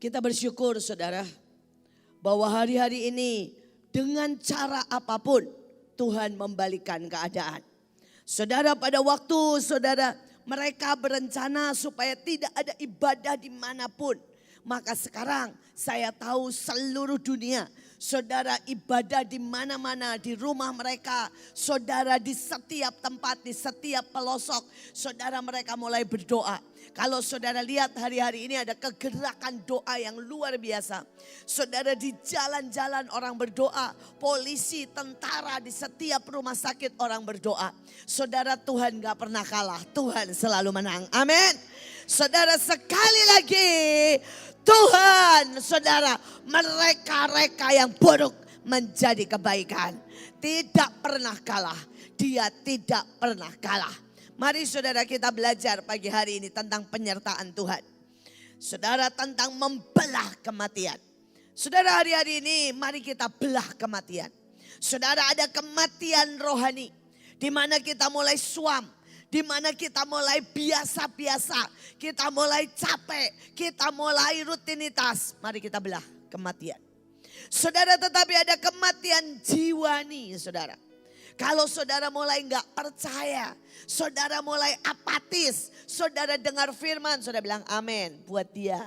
Kita bersyukur saudara bahwa hari-hari ini dengan cara apapun Tuhan membalikan keadaan. Saudara, pada waktu saudara mereka berencana supaya tidak ada ibadah dimanapun. Maka sekarang saya tahu seluruh dunia, saudara ibadah di mana-mana, di rumah mereka, saudara di setiap tempat, di setiap pelosok, saudara mereka mulai berdoa. Kalau saudara lihat hari-hari ini ada kegerakan doa yang luar biasa. Saudara di jalan-jalan orang berdoa, polisi, tentara di setiap rumah sakit orang berdoa. Saudara, Tuhan gak pernah kalah, Tuhan selalu menang. Amin. Saudara, sekali lagi Tuhan, saudara, mereka-reka yang buruk menjadi kebaikan. Tidak pernah kalah, dia tidak pernah kalah. Mari saudara kita belajar pagi hari ini tentang penyertaan Tuhan. Saudara, tentang membelah kematian. Saudara, hari-hari ini mari kita belah kematian. Saudara, ada kematian rohani di mana kita mulai suam, di mana kita mulai biasa-biasa, kita mulai capek, kita mulai rutinitas. Mari kita belah kematian. Saudara, tetapi ada kematian jiwani, saudara. Kalau saudara mulai enggak percaya, saudara mulai apatis, saudara dengar firman, saudara bilang amin buat dia.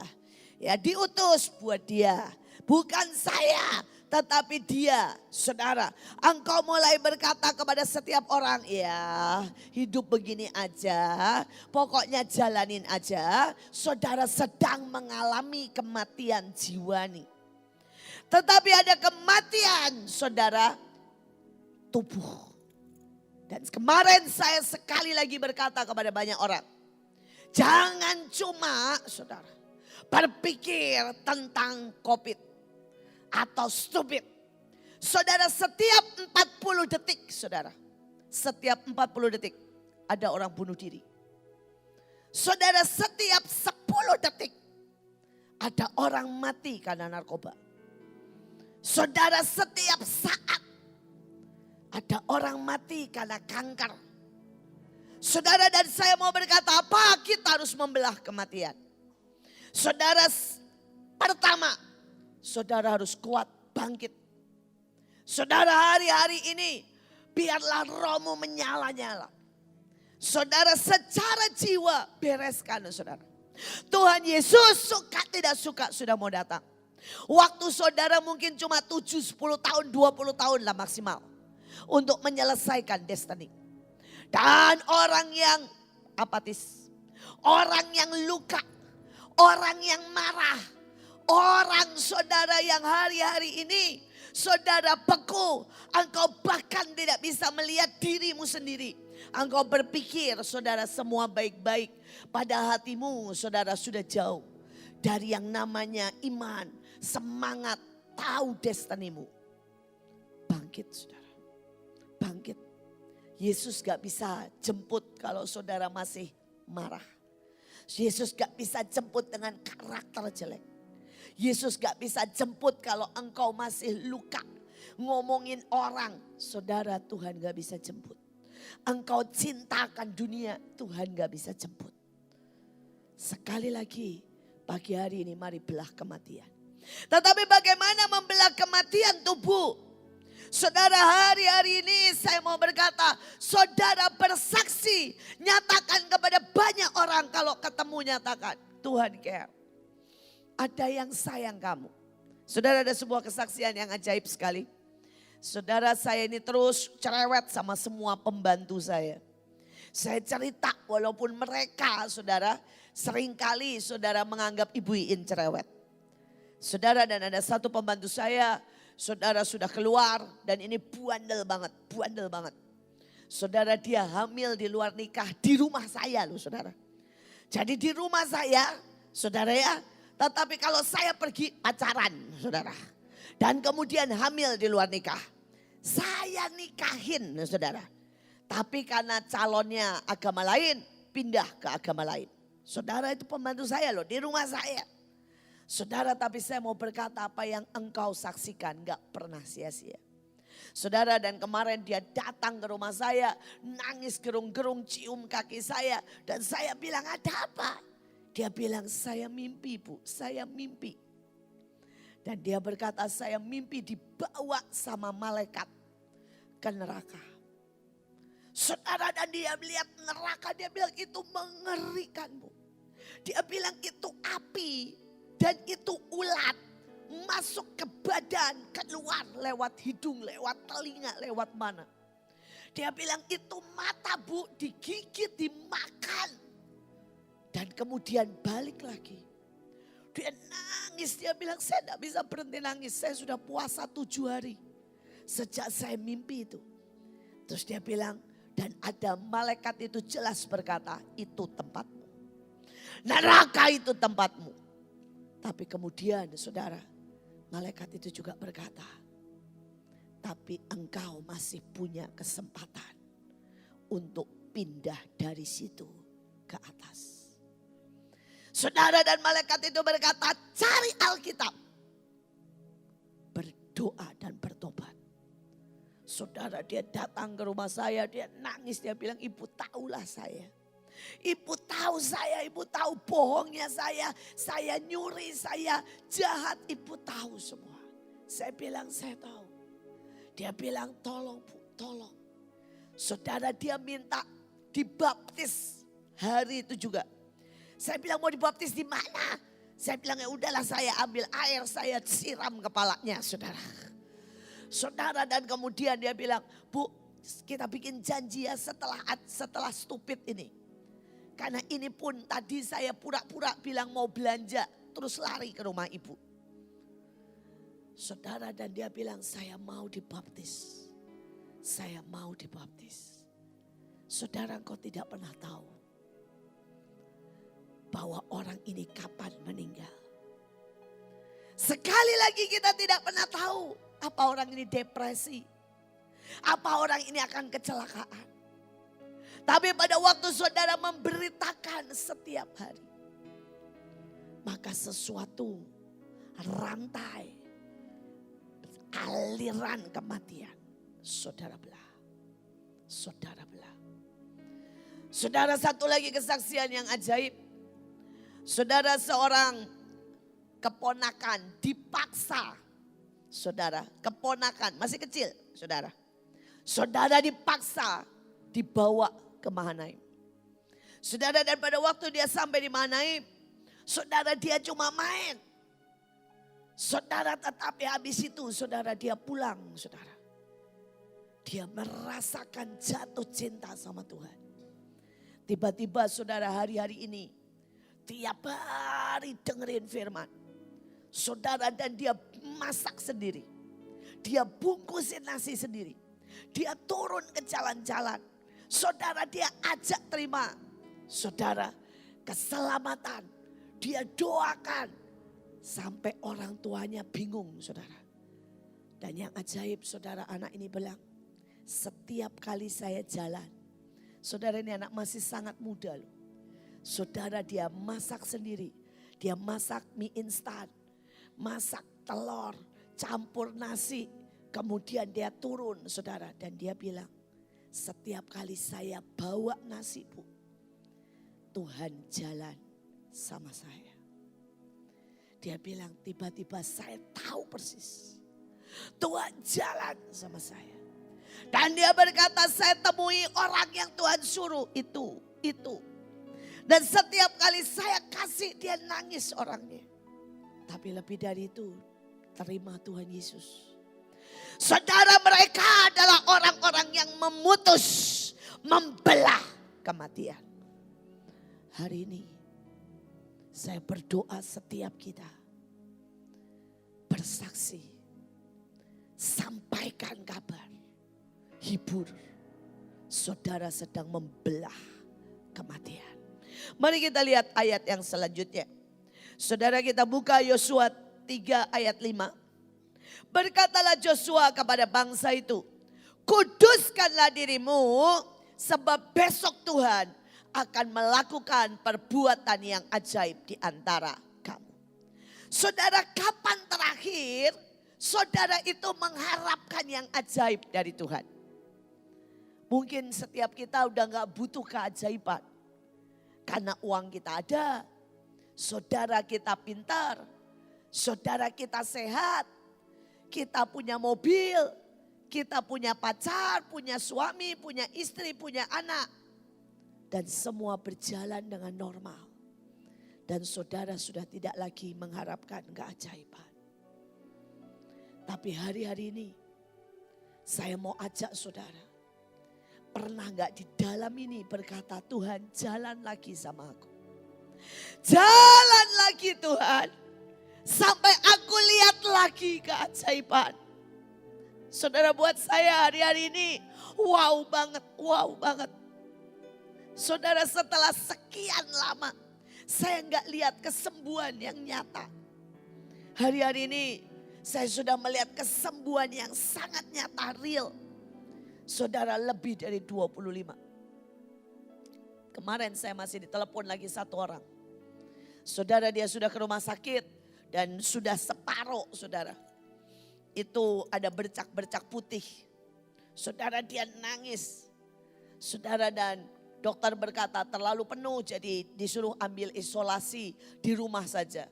Ya, diutus buat dia. Bukan saya, tetapi dia. Saudara, engkau mulai berkata kepada setiap orang, ya hidup begini aja, pokoknya jalanin aja. Saudara sedang mengalami kematian jiwani. Tetapi ada kematian, saudara, tubuh. Dan kemarin saya sekali lagi berkata kepada banyak orang, jangan cuma saudara berpikir tentang COVID atau stupid. Saudara, setiap 40 detik saudara, setiap 40 detik ada orang bunuh diri. Saudara, setiap 10 detik ada orang mati karena narkoba. Saudara, setiap saat ada orang mati karena kanker. Saudara, dan saya mau berkata apa? Kita harus membelah kematian. Saudara, pertama, saudara harus kuat bangkit. Saudara, hari-hari ini biarlah rohmu menyala-nyala. Saudara, secara jiwa bereskan saudara. Tuhan Yesus suka tidak suka sudah mau datang. Waktu saudara mungkin cuma 7, 10 tahun, 20 tahun lah maksimal. Untuk menyelesaikan destiny. Dan orang yang apatis, orang yang luka, orang yang marah, orang saudara yang hari-hari ini saudara beku, engkau bahkan tidak bisa melihat dirimu sendiri. Engkau berpikir saudara semua baik-baik, pada hatimu saudara sudah jauh dari yang namanya iman, semangat, tahu destinimu. Bangkit saudara. Bangkit. Yesus gak bisa jemput kalau saudara masih marah. Yesus gak bisa jemput dengan karakter jelek. Yesus gak bisa jemput kalau engkau masih luka. Ngomongin orang, saudara, Tuhan gak bisa jemput. Engkau cintakan dunia, Tuhan gak bisa jemput. Sekali lagi, pagi hari ini mari belah kematian. Tetapi bagaimana membelah kematian tubuh? Saudara, hari-hari ini saya mau berkata, saudara bersaksi, nyatakan kepada banyak orang, kalau ketemu nyatakan, Tuhan care. Ada yang sayang kamu. Saudara, ada sebuah kesaksian yang ajaib sekali. Saudara, saya ini terus cerewet sama semua pembantu saya. Saya cerita walaupun mereka saudara seringkali saudara menganggap Ibu Iin cerewet. Saudara, dan ada satu pembantu saya, saudara sudah keluar dan ini bandel banget, bandel banget. Saudara, dia hamil di luar nikah di rumah saya loh saudara. Jadi di rumah saya saudara ya, tetapi kalau saya pergi pacaran saudara. Dan kemudian hamil di luar nikah. Saya nikahin saudara. Tapi karena calonnya agama lain, pindah ke agama lain. Saudara, itu pembantu saya loh di rumah saya. Saudara, tapi saya mau berkata apa yang engkau saksikan gak pernah sia-sia. Saudara, dan kemarin dia datang ke rumah saya, nangis gerung-gerung, cium kaki saya. Dan saya bilang, ada apa? Dia bilang, saya mimpi Bu, saya mimpi. Dan dia berkata, saya mimpi dibawa sama malaikat ke neraka. Saudara, dan dia melihat neraka, dia bilang itu mengerikan, Bu. Dia bilang itu api dan itu ulat masuk ke badan, keluar lewat hidung, lewat telinga, lewat mana. Dia bilang itu mata, Bu, digigit, dimakan. Dan kemudian balik lagi. Dia nangis, dia bilang saya tidak bisa berhenti nangis. Saya sudah puasa 7 hari. Sejak saya mimpi itu. Terus dia bilang, dan ada malaikat itu jelas berkata, itu tempatmu. Neraka itu tempatmu. Tapi kemudian saudara, malaikat itu juga berkata, tapi engkau masih punya kesempatan untuk pindah dari situ ke atas. Saudara, dan malaikat itu berkata, cari Alkitab. Berdoa dan bertobat. Saudara, dia datang ke rumah saya, dia nangis, dia bilang, ibu tahulah saya. Ibu tahu saya, ibu tahu bohongnya saya nyuri, saya jahat, ibu tahu semua. Saya bilang, saya tahu. Dia bilang, tolong Bu, tolong. Saudara, dia minta dibaptis hari itu juga. Saya bilang, mau dibaptis di mana? Saya bilang, ya udahlah, saya ambil air, saya siram kepalanya, saudara. Saudara, dan kemudian dia bilang, Bu, kita bikin janji ya setelah stupid ini. Karena ini pun tadi saya pura-pura bilang mau belanja, terus lari ke rumah ibu. Saudara, dan dia bilang, saya mau dibaptis. Saya mau dibaptis. Saudara, engkau tidak pernah tahu bahwa orang ini kapan meninggal. Sekali lagi kita tidak pernah tahu apa orang ini depresi. Apa orang ini akan kecelakaan. Tapi pada waktu saudara memberitakan setiap hari, maka sesuatu rantai aliran kematian saudara belah. Saudara belah. Saudara, satu lagi kesaksian yang ajaib. Saudara, seorang keponakan dipaksa. Saudara, keponakan masih kecil, saudara. Saudara dipaksa dibawa ke Mahanaim. Saudara, dan pada waktu dia sampai di Mahanaim, saudara, dia cuma main. Saudara, tetapi habis itu saudara, dia pulang, saudara. Dia merasakan jatuh cinta sama Tuhan. Tiba-tiba saudara, hari-hari ini tiap hari dengerin firman. Saudara, dan dia masak sendiri. Dia bungkusin nasi sendiri. Dia turun ke jalan-jalan. Saudara, dia ajak terima. Saudara, keselamatan. Dia doakan. Sampai orang tuanya bingung, saudara. Dan yang ajaib, saudara, anak ini bilang, setiap kali saya jalan. Saudara, ini anak masih sangat muda loh. Saudara, dia masak sendiri. Dia masak mie instan. Masak telur, campur nasi. Kemudian dia turun, saudara. Dan dia bilang, setiap kali saya bawa nasi, Bu, Tuhan jalan sama saya. Dia bilang, tiba-tiba saya tahu persis. Tuhan jalan sama saya. Dan dia berkata, saya temui orang yang Tuhan suruh itu. Dan setiap kali saya kasih, dia nangis orangnya. Tapi lebih dari itu, terima Tuhan Yesus. Saudara, mereka adalah orang-orang yang memutus, membelah kematian. Hari ini saya berdoa setiap kita bersaksi, sampaikan kabar, hibur. Saudara sedang membelah kematian. Mari kita lihat ayat yang selanjutnya. Saudara, kita buka Yosua 3 ayat 5. Berkatalah Joshua kepada bangsa itu, kuduskanlah dirimu sebab besok Tuhan akan melakukan perbuatan yang ajaib di antara kamu. Saudara, kapan terakhir saudara itu mengharapkan yang ajaib dari Tuhan? Mungkin setiap kita udah gak butuh keajaiban. Karena uang kita ada, saudara kita pintar, Saudara kita sehat, kita punya mobil, kita punya pacar, punya suami, punya istri, punya anak. Dan semua berjalan dengan normal. Dan saudara sudah tidak lagi mengharapkan keajaiban. Tapi hari-hari ini saya mau ajak saudara. Pernah gak di dalam ini berkata, Tuhan jalan lagi sama aku. Jalan lagi Tuhan. Sampai aku lihat lagi keajaiban. Saudara, buat saya hari-hari ini wow banget. Saudara, setelah sekian lama saya gak lihat kesembuhan yang nyata. Hari-hari ini saya sudah melihat kesembuhan yang sangat nyata, real. Saudara, lebih dari 25. Kemarin saya masih ditelepon lagi satu orang. Saudara, dia sudah ke rumah sakit dan sudah separuh, saudara. Itu ada bercak-bercak putih. Saudara, dia nangis. Saudara, dan dokter berkata terlalu penuh, jadi disuruh ambil isolasi di rumah saja.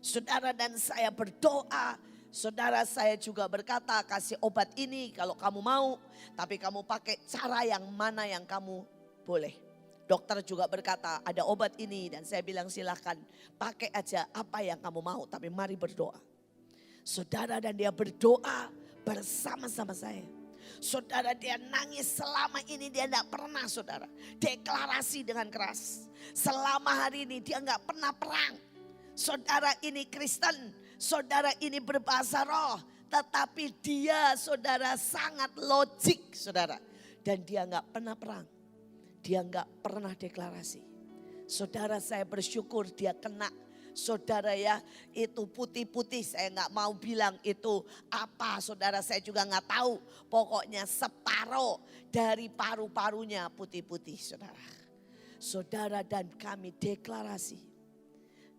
Saudara, dan saya berdoa. Saudara, saya juga berkata kasih obat ini kalau kamu mau. Tapi kamu pakai cara yang mana yang kamu boleh. Dokter juga berkata ada obat ini. Dan saya bilang silahkan pakai aja apa yang kamu mau. Tapi mari berdoa. Saudara, dan dia berdoa bersama-sama saya. Saudara, dia nangis selama ini dia tidak pernah, saudara. Deklarasi dengan keras. Selama hari ini dia nggak pernah perang. Saudara, ini Kristen. Saudara, ini berbahasa roh. Tetapi dia, saudara, sangat logik, saudara. Dan dia nggak pernah perang. Dia nggak pernah deklarasi. Saudara, saya bersyukur dia kena. Saudara ya, itu putih-putih, saya nggak mau bilang itu apa, saudara, saya juga nggak tahu. Pokoknya separuh dari paru-parunya putih-putih, saudara. Saudara, dan kami deklarasi.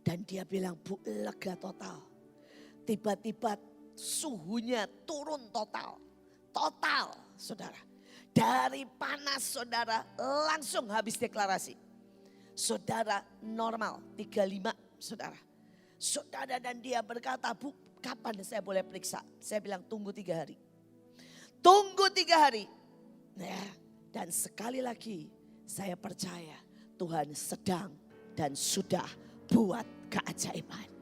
Dan dia bilang, Bu, lega total. Tiba-tiba suhunya turun total. Total, saudara. Dari panas, saudara, langsung habis deklarasi. Saudara, normal 35, saudara. Saudara, dan dia berkata, Bu, kapan saya boleh periksa? Saya bilang tunggu 3 hari. Tunggu 3 hari. Ya, dan sekali lagi saya percaya Tuhan sedang dan sudah buat keajaiban.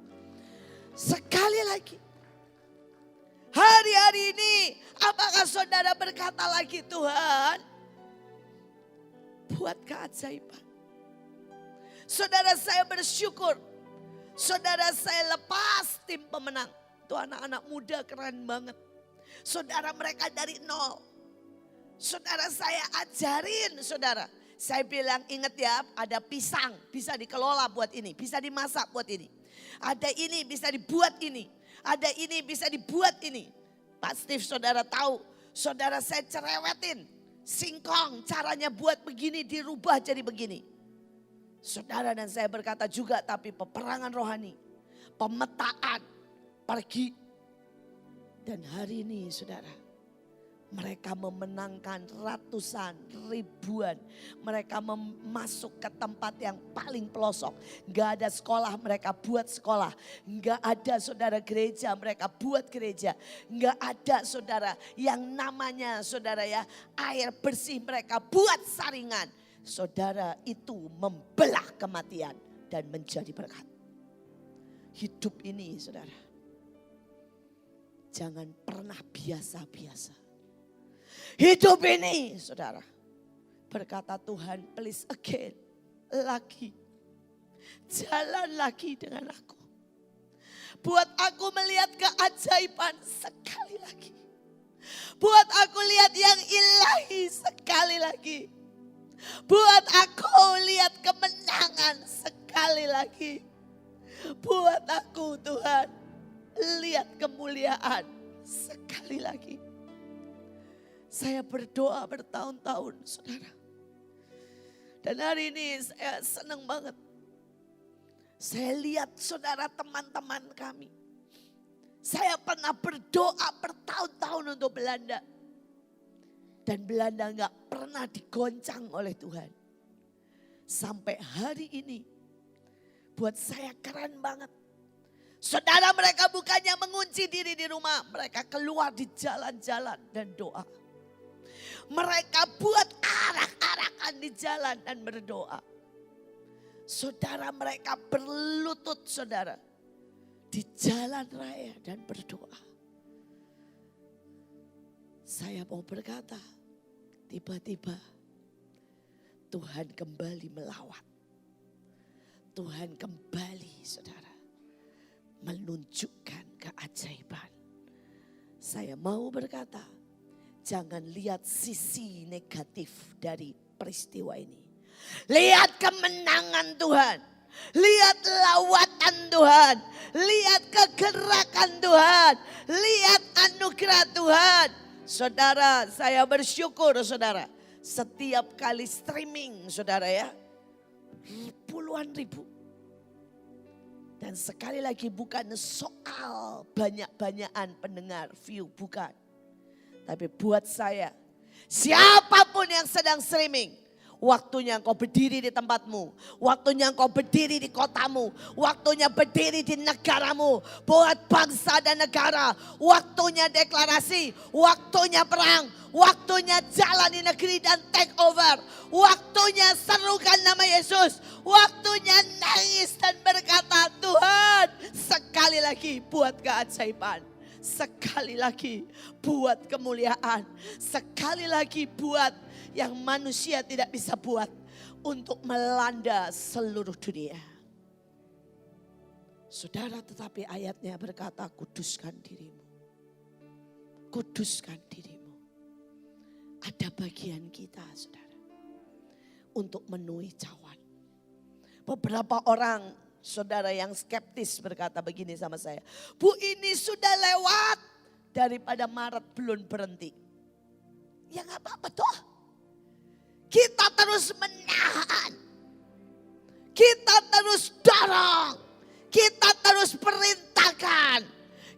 Sekali lagi. Hari-hari ini apakah saudara berkata lagi, Tuhan buat keajaiban. Saudara, saya bersyukur. Saudara, saya lepas tim pemenang. Itu anak-anak muda keren banget. Saudara, mereka dari nol. Saudara, saya ajarin, saudara. Saya bilang ingat ya, ada pisang bisa dikelola buat ini. Bisa dimasak buat ini. Ada ini bisa dibuat ini. Ada ini bisa dibuat ini. Pak Steve, saudara tahu. Saudara, saya cerewetin. Singkong caranya buat begini dirubah jadi begini. Saudara, dan saya berkata juga, tapi peperangan rohani, pemetaan, pergi. Dan hari ini saudara, mereka memenangkan ratusan, ribuan. Mereka masuk ke tempat yang paling pelosok. Gak ada sekolah, mereka buat sekolah. Gak ada, saudara, gereja, mereka buat gereja. Gak ada, saudara, yang namanya, saudara ya, air bersih, mereka buat saringan. Saudara, itu membelah kematian dan menjadi berkat. Hidup ini, saudara, jangan pernah biasa-biasa. Hidup ini, saudara, berkata Tuhan, please again, lagi. Jalan lagi dengan aku. Buat aku melihat keajaiban sekali lagi. Buat aku lihat yang ilahi sekali lagi. Buat aku lihat kemenangan sekali lagi. Buat aku, Tuhan, lihat kemuliaan sekali lagi. Saya berdoa bertahun-tahun, saudara. Dan hari ini saya senang banget. Saya lihat, saudara, teman-teman kami. Saya pernah berdoa bertahun-tahun untuk Belanda. Dan Belanda gak pernah digoncang oleh Tuhan. Sampai hari ini, buat saya keren banget. Saudara, mereka bukannya mengunci diri di rumah, mereka keluar di jalan-jalan dan doa. Mereka buat arak-arakan di jalan dan berdoa. Saudara, mereka berlutut, saudara, di jalan raya dan berdoa. Saya mau berkata, tiba-tiba Tuhan kembali melawat. Tuhan kembali, saudara, menunjukkan keajaiban. Saya mau berkata, jangan lihat sisi negatif dari peristiwa ini. Lihat kemenangan Tuhan. Lihat lawatan Tuhan. Lihat kegerakan Tuhan. Lihat anugerah Tuhan. Saudara, saya bersyukur saudara. Setiap kali streaming saudara ya. Puluhan ribu. Dan sekali lagi bukan soal banyak-banyakan pendengar, view, bukan. Tapi buat saya, siapapun yang sedang streaming, waktunya engkau berdiri di tempatmu, waktunya engkau berdiri di kotamu, waktunya berdiri di negaramu, buat bangsa dan negara, waktunya deklarasi, waktunya perang, waktunya jalani negeri dan take over, waktunya serukan nama Yesus, waktunya nangis dan berkata, Tuhan sekali lagi buat keajaiban. Sekali lagi buat kemuliaan. Sekali lagi buat yang manusia tidak bisa buat. Untuk melanda seluruh dunia. Saudara, tetapi ayatnya berkata, kuduskan dirimu. Kuduskan dirimu. Ada bagian kita saudara. Untuk menuhi cawan. Beberapa orang saudara yang skeptis berkata begini sama saya. Bu, ini sudah lewat. Daripada Maret belum berhenti. Ya gak apa-apa toh. Kita terus menahan. Kita terus dorong. Kita terus perintahkan.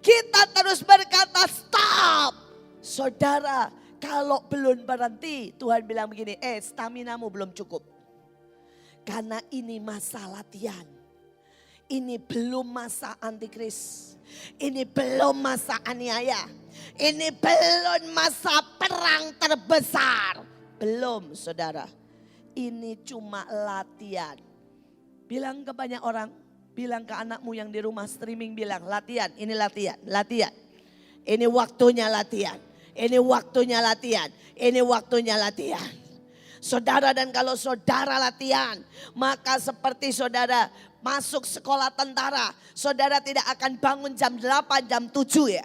Kita terus berkata stop. Saudara, kalau belum berhenti, Tuhan bilang begini, staminamu belum cukup. Karena ini masa latihan. Ini belum masa antikris. Ini belum masa aniaya. Ini belum masa perang terbesar. Belum saudara. Ini cuma latihan. Bilang ke banyak orang. Bilang ke anakmu yang di rumah streaming, bilang latihan. Ini latihan, latihan. Ini waktunya latihan. Ini waktunya latihan. Ini waktunya latihan. Saudara, dan kalau saudara latihan, maka seperti saudara masuk sekolah tentara, saudara tidak akan bangun jam 8, jam 7 ya.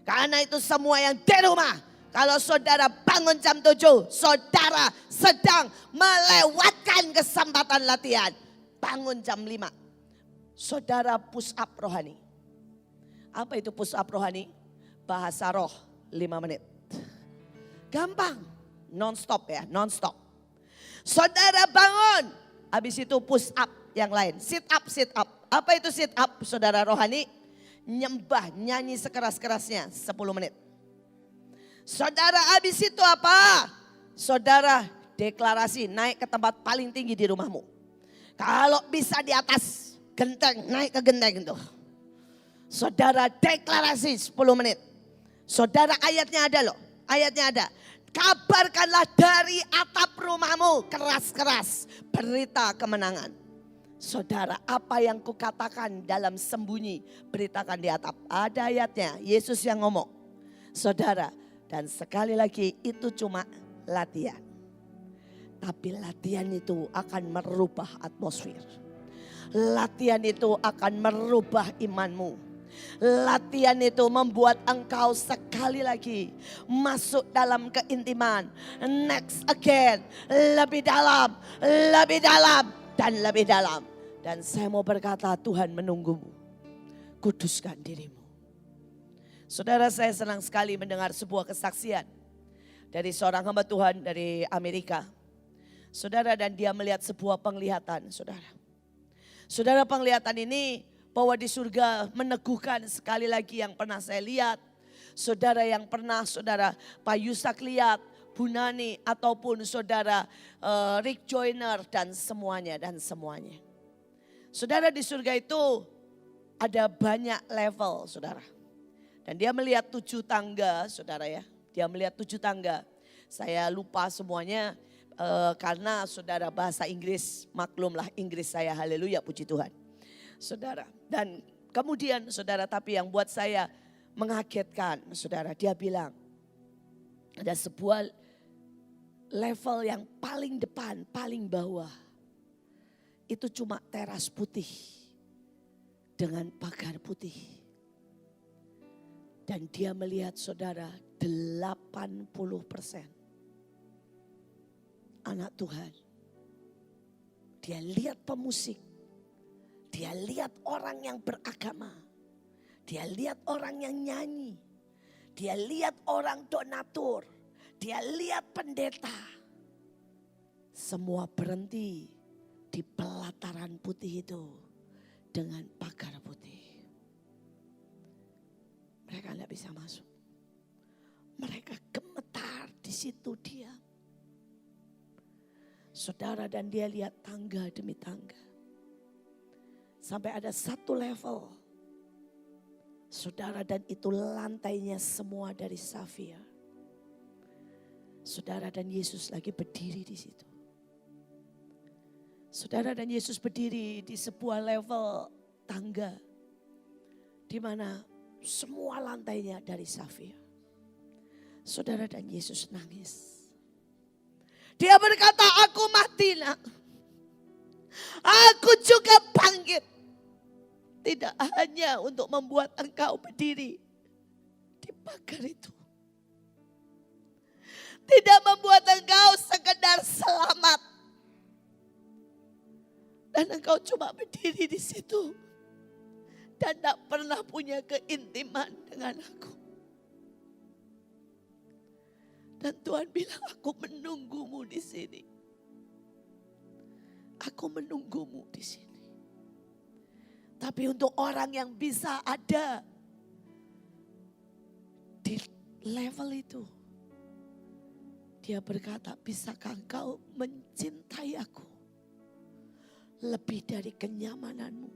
Karena itu semua yang di rumah, kalau saudara bangun jam 7, saudara sedang melewatkan kesempatan latihan. Bangun jam 5, saudara push up rohani. Apa itu push up rohani? Bahasa roh 5 menit. Gampang, non-stop ya, non-stop. Saudara bangun, habis itu push up yang lain. Sit up, sit up. Apa itu sit up saudara rohani? Nyembah, nyanyi sekeras-kerasnya 10 menit. Saudara habis itu apa? Saudara deklarasi naik ke tempat paling tinggi di rumahmu. Kalau bisa di atas genteng, naik ke genteng itu. Saudara deklarasi 10 menit. Saudara ayatnya ada loh, ayatnya ada. Kabarkanlah dari atap rumahmu keras-keras berita kemenangan. Saudara, apa yang kukatakan dalam sembunyi, beritakan di atap. Ada ayatnya, Yesus yang ngomong. Saudara, dan sekali lagi itu cuma latihan. Tapi latihan itu akan merubah atmosfer. Latihan itu akan merubah imanmu. Latihan itu membuat engkau sekali lagi masuk dalam keintiman. Next again, lebih dalam, dan lebih dalam. Dan saya mau berkata, Tuhan menunggumu. Kuduskan dirimu. Saudara, saya senang sekali mendengar sebuah kesaksian dari seorang hamba Tuhan dari Amerika. Saudara, dan dia melihat sebuah penglihatan, saudara. Saudara, penglihatan ini bahwa di surga meneguhkan sekali lagi yang pernah saya lihat. Saudara, yang pernah saudara Pak Yusak lihat, Bu Nani ataupun saudara Rick Joyner dan semuanya. Saudara, di surga itu ada banyak level, saudara. Dan dia melihat 7 tangga, saudara ya. Dia melihat 7 tangga. Saya lupa semuanya karena saudara bahasa Inggris, maklumlah Inggris saya, haleluya, puji Tuhan. Saudara, dan kemudian saudara, tapi yang buat saya mengagetkan, saudara, dia bilang ada sebuah level yang paling depan, paling bawah. Itu cuma teras putih dengan pagar putih. Dan dia melihat saudara 80% anak Tuhan. Dia lihat pemusik. Dia lihat orang yang beragama. Dia lihat orang yang nyanyi. Dia lihat orang donatur. Dia lihat pendeta. Semua berhenti di pelataran putih itu dengan pagar putih. Mereka tidak bisa masuk. Mereka gemetar di situ diam. Saudara, dan dia lihat tangga demi tangga. Sampai ada satu level. Saudara, dan itu lantainya semua dari safir. Saudara, dan Yesus lagi berdiri di situ. Saudara, dan Yesus berdiri di sebuah level tangga. Di mana semua lantainya dari safir. Saudara, dan Yesus nangis. Dia berkata, aku mati nak. Aku juga bangkit. Tidak hanya untuk membuat engkau berdiri di pagar itu. Tidak membuat engkau sekedar selamat. Dan engkau cuma berdiri di situ. Dan tak pernah punya keintiman dengan aku. Dan Tuhan bilang, aku menunggumu di sini. Aku menunggumu di sini. Tapi untuk orang yang bisa ada di level itu. Dia berkata, bisakah engkau mencintai aku lebih dari kenyamananmu?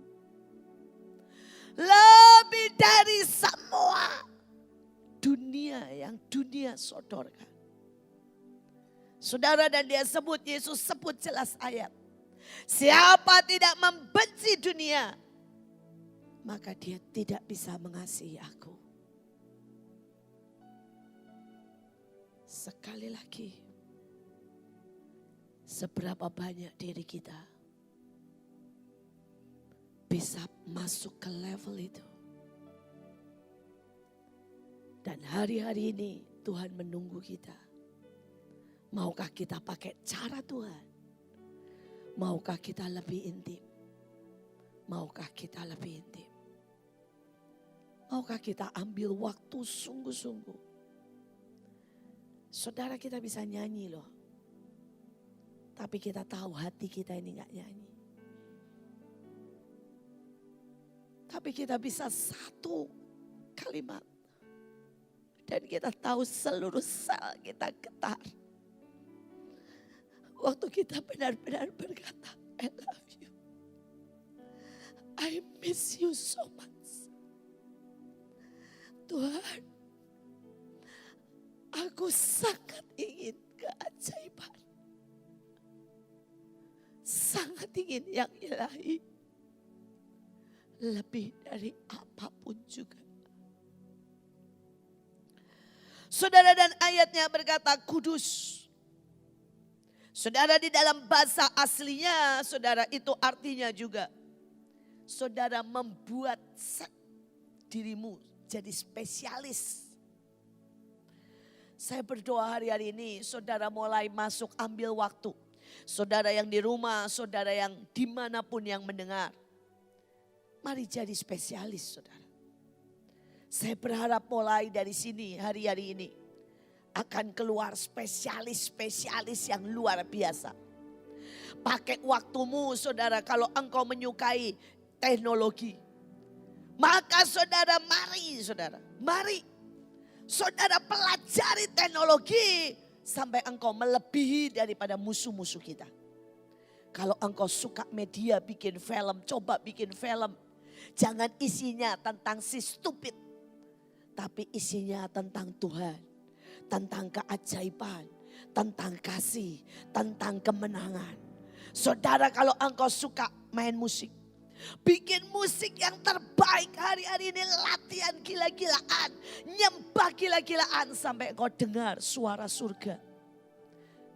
Lebih dari semua dunia yang dunia sodorkan. Saudara, dan dia sebut, Yesus sebut jelas ayat. Siapa tidak membenci dunia, maka dia tidak bisa mengasihi aku. Sekali lagi, seberapa banyak diri kita bisa masuk ke level itu. Dan hari-hari ini Tuhan menunggu kita. Maukah kita pakai cara Tuhan? Maukah kita lebih intim? Maukah kita lebih intim? Maukah kita ambil waktu sungguh-sungguh? Saudara, kita bisa nyanyi loh. Tapi kita tahu hati kita ini gak nyanyi. Tapi kita bisa satu kalimat. Dan kita tahu seluruh sel kita getar. Waktu kita benar-benar berkata, I love you. I miss you so much. Tuhan, aku sangat ingin keajaiban. Sangat ingin yang ilahi. Lebih dari apapun juga. Saudara, dan ayatnya berkata kudus. Saudara, di dalam bahasa aslinya, saudara, itu artinya juga saudara membuat dirimu jadi spesialis. Saya berdoa hari-hari ini saudara mulai masuk, ambil waktu. Saudara yang di rumah, saudara yang dimanapun yang mendengar. Mari jadi spesialis, saudara. Saya berharap mulai dari sini hari-hari ini akan keluar spesialis-spesialis yang luar biasa. Pakai waktumu, saudara, kalau engkau menyukai teknologi. Maka saudara, mari saudara, mari. Saudara pelajari teknologi sampai engkau melebihi daripada musuh-musuh kita. Kalau engkau suka media, bikin film, coba bikin film. Jangan isinya tentang si stupid. Tapi isinya tentang Tuhan. Tentang keajaiban. Tentang kasih. Tentang kemenangan. Saudara, kalau engkau suka main musik. Bikin musik yang terbaik hari-hari ini, latihan gila-gilaan. Nyembah gila-gilaan sampai engkau dengar suara surga.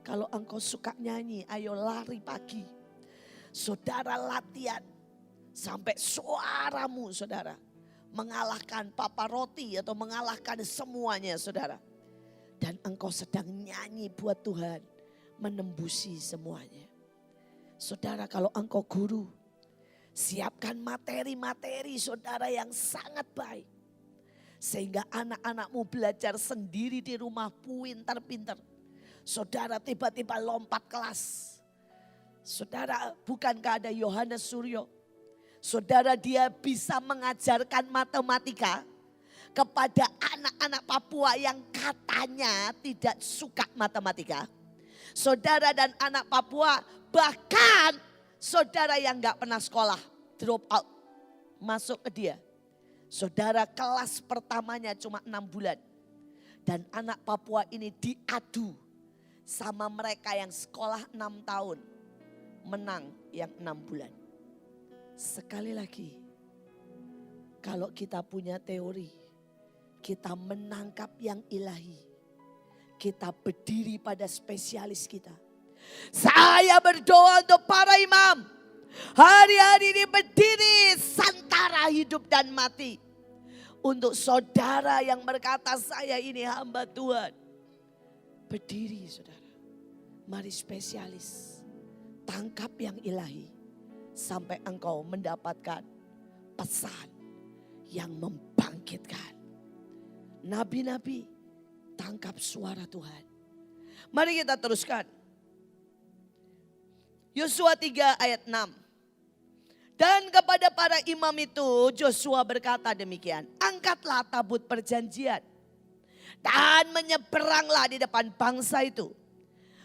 Kalau engkau suka nyanyi, ayo lari pagi. Saudara, latihan sampai suaramu saudara mengalahkan Pavarotti atau mengalahkan semuanya saudara. Dan engkau sedang nyanyi buat Tuhan, menembusi semuanya. Saudara, kalau engkau guru, siapkan materi-materi saudara yang sangat baik. Sehingga anak-anakmu belajar sendiri di rumah pintar-pintar. Saudara tiba-tiba lompat kelas. Saudara, bukankah ada Yohanes Suryo? Saudara, dia bisa mengajarkan matematika kepada anak-anak Papua yang katanya tidak suka matematika. Saudara, dan anak Papua bahkan saudara yang gak pernah sekolah, drop out, masuk ke dia. Saudara, kelas pertamanya cuma 6 bulan. Dan anak Papua ini diadu sama mereka yang sekolah 6 tahun. Menang yang 6 bulan. Sekali lagi, kalau kita punya teori, kita menangkap yang ilahi. Kita berdiri pada spesialis kita. Saya berdoa untuk para imam. Hari-hari ini berdiri santara hidup dan mati. Untuk saudara yang berkata saya ini hamba Tuhan. Berdiri saudara. Mari spesialis. Tangkap yang ilahi. Sampai engkau mendapatkan pesan yang membangkitkan. Nabi-nabi tangkap suara Tuhan. Mari kita teruskan. Yosua 3 ayat 6. Dan kepada para imam itu Joshua berkata demikian. Angkatlah tabut perjanjian. Dan menyeberanglah di depan bangsa itu.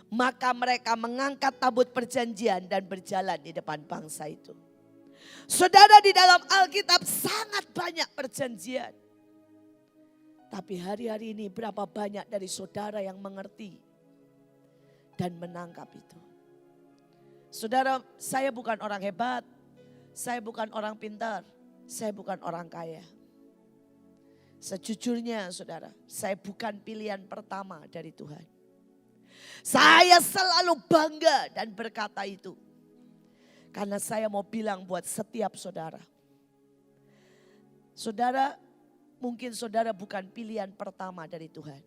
Maka mereka mengangkat tabut perjanjian dan berjalan di depan bangsa itu. Saudara, di dalam Alkitab sangat banyak perjanjian. Tapi hari-hari ini berapa banyak dari saudara yang mengerti dan menangkap itu. Saudara, saya bukan orang hebat, saya bukan orang pintar, saya bukan orang kaya. Sejujurnya saudara, saya bukan pilihan pertama dari Tuhan. Saya selalu bangga dan berkata itu. Karena saya mau bilang buat setiap saudara. Saudara, mungkin saudara bukan pilihan pertama dari Tuhan.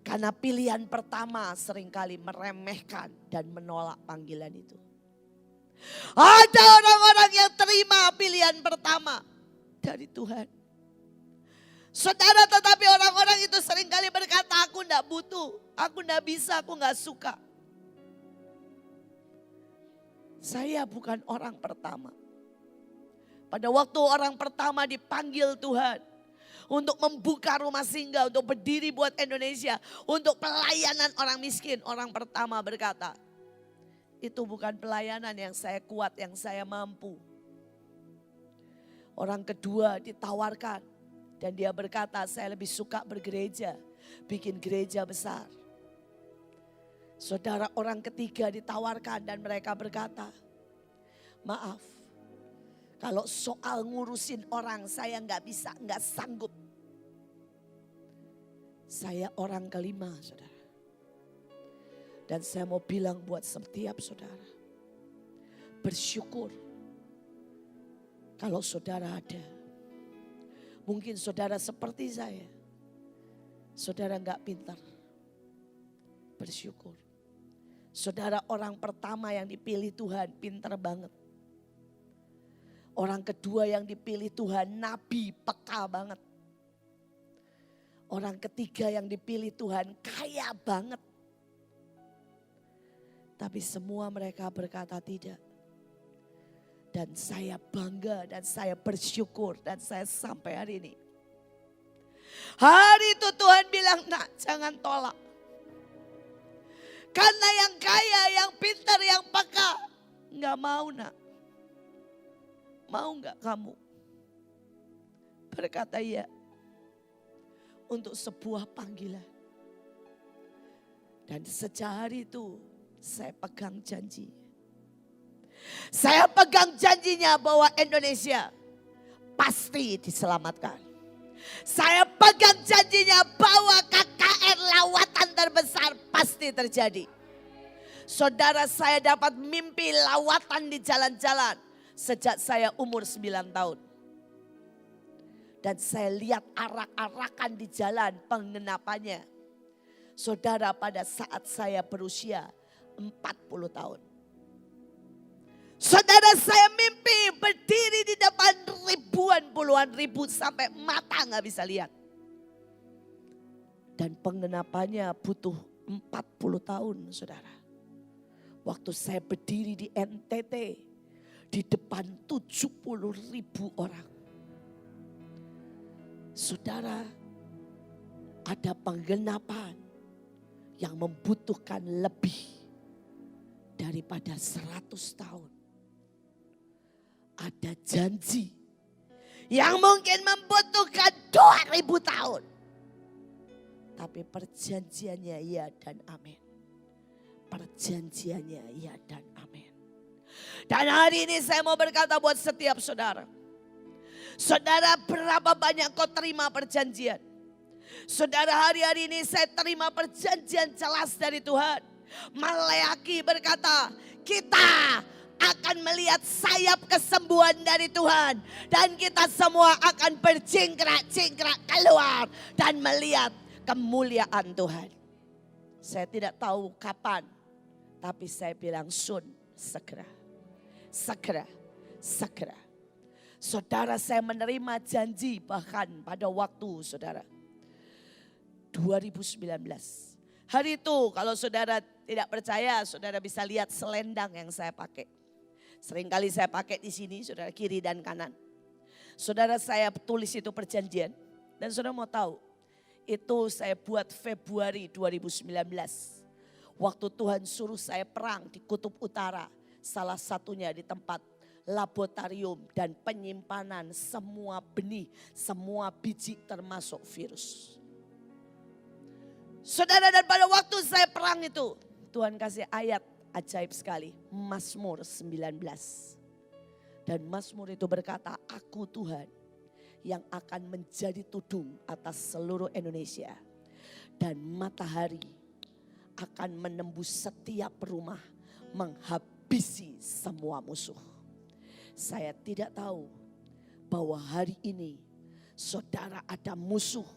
Karena pilihan pertama seringkali meremehkan dan menolak panggilan itu. Ada orang-orang yang terima pilihan pertama dari Tuhan. Saudara, tetapi orang-orang itu seringkali berkata, aku enggak butuh, aku enggak bisa, aku enggak suka. Saya bukan orang pertama. Pada waktu orang pertama dipanggil Tuhan untuk membuka rumah singgah, untuk berdiri buat Indonesia, untuk pelayanan orang miskin, orang pertama berkata, itu bukan pelayanan yang saya kuat, yang saya mampu. Orang kedua ditawarkan. Dan dia berkata, saya lebih suka bergereja, bikin gereja besar. Saudara, orang ketiga ditawarkan dan mereka berkata, maaf, kalau soal ngurusin orang saya nggak bisa, nggak sanggup. Saya orang kelima saudara. Dan saya mau bilang buat setiap saudara, bersyukur kalau saudara ada. Mungkin saudara seperti saya. Saudara enggak pintar. Bersyukur. Saudara orang pertama yang dipilih Tuhan pintar banget. Orang kedua yang dipilih Tuhan nabi peka banget. Orang ketiga yang dipilih Tuhan kaya banget. Tapi semua mereka berkata tidak. Dan saya bangga dan saya bersyukur dan saya sampai hari ini. Hari itu Tuhan bilang, nak jangan tolak. Karena yang kaya, yang pintar, yang peka, nggak mau nak. Mau nggak kamu berkata ya untuk sebuah panggilan? Dan sejak hari itu saya pegang janji. Saya pegang janjinya bahwa Indonesia pasti diselamatkan. Saya pegang janjinya bahwa KKR lawatan terbesar pasti terjadi. Saudara, saya dapat mimpi lawatan di jalan-jalan sejak saya umur 9 tahun. Dan saya lihat arak-arakan di jalan penggenapannya. Saudara, pada saat saya berusia 40 tahun. Saudara, saya mimpi berdiri di depan ribuan, puluhan ribu sampai mata nggak bisa lihat. Dan penggenapannya butuh 40 tahun, saudara. Waktu saya berdiri di NTT, di depan 70.000 orang. Saudara, ada penggenapan yang membutuhkan lebih daripada 100 tahun. Ada janji yang mungkin membutuhkan 2000 tahun. Tapi perjanjiannya ya dan amin. Perjanjiannya ya dan amin. Dan hari ini saya mau berkata buat setiap saudara. Saudara, berapa banyak kau terima perjanjian? Saudara, hari-hari ini saya terima perjanjian jelas dari Tuhan. Maleaki berkata, kita akan melihat sayap kesembuhan dari Tuhan. Dan kita semua akan berjingkrak-jingkrak keluar dan melihat kemuliaan Tuhan. Saya tidak tahu kapan, tapi saya bilang soon, segera. Segera, segera. Saudara, saya menerima janji bahkan pada waktu saudara 2019. Hari itu kalau saudara tidak percaya, saudara bisa lihat selendang yang saya pakai. Seringkali saya pakai di sini, saudara, kiri dan kanan. Saudara, saya tulis itu perjanjian. Dan saudara mau tahu, itu saya buat Februari 2019. Waktu Tuhan suruh saya perang di Kutub Utara. Salah satunya di tempat laboratorium dan penyimpanan semua benih, semua biji termasuk virus. Saudara, dan pada waktu saya perang itu, Tuhan kasih ayat ajaib sekali. Mazmur 19. Dan Mazmur itu berkata, aku Tuhan yang akan menjadi tudung atas seluruh Indonesia. Dan matahari akan menembus setiap rumah, menghabisi semua musuh. Saya tidak tahu bahwa hari ini saudara ada musuh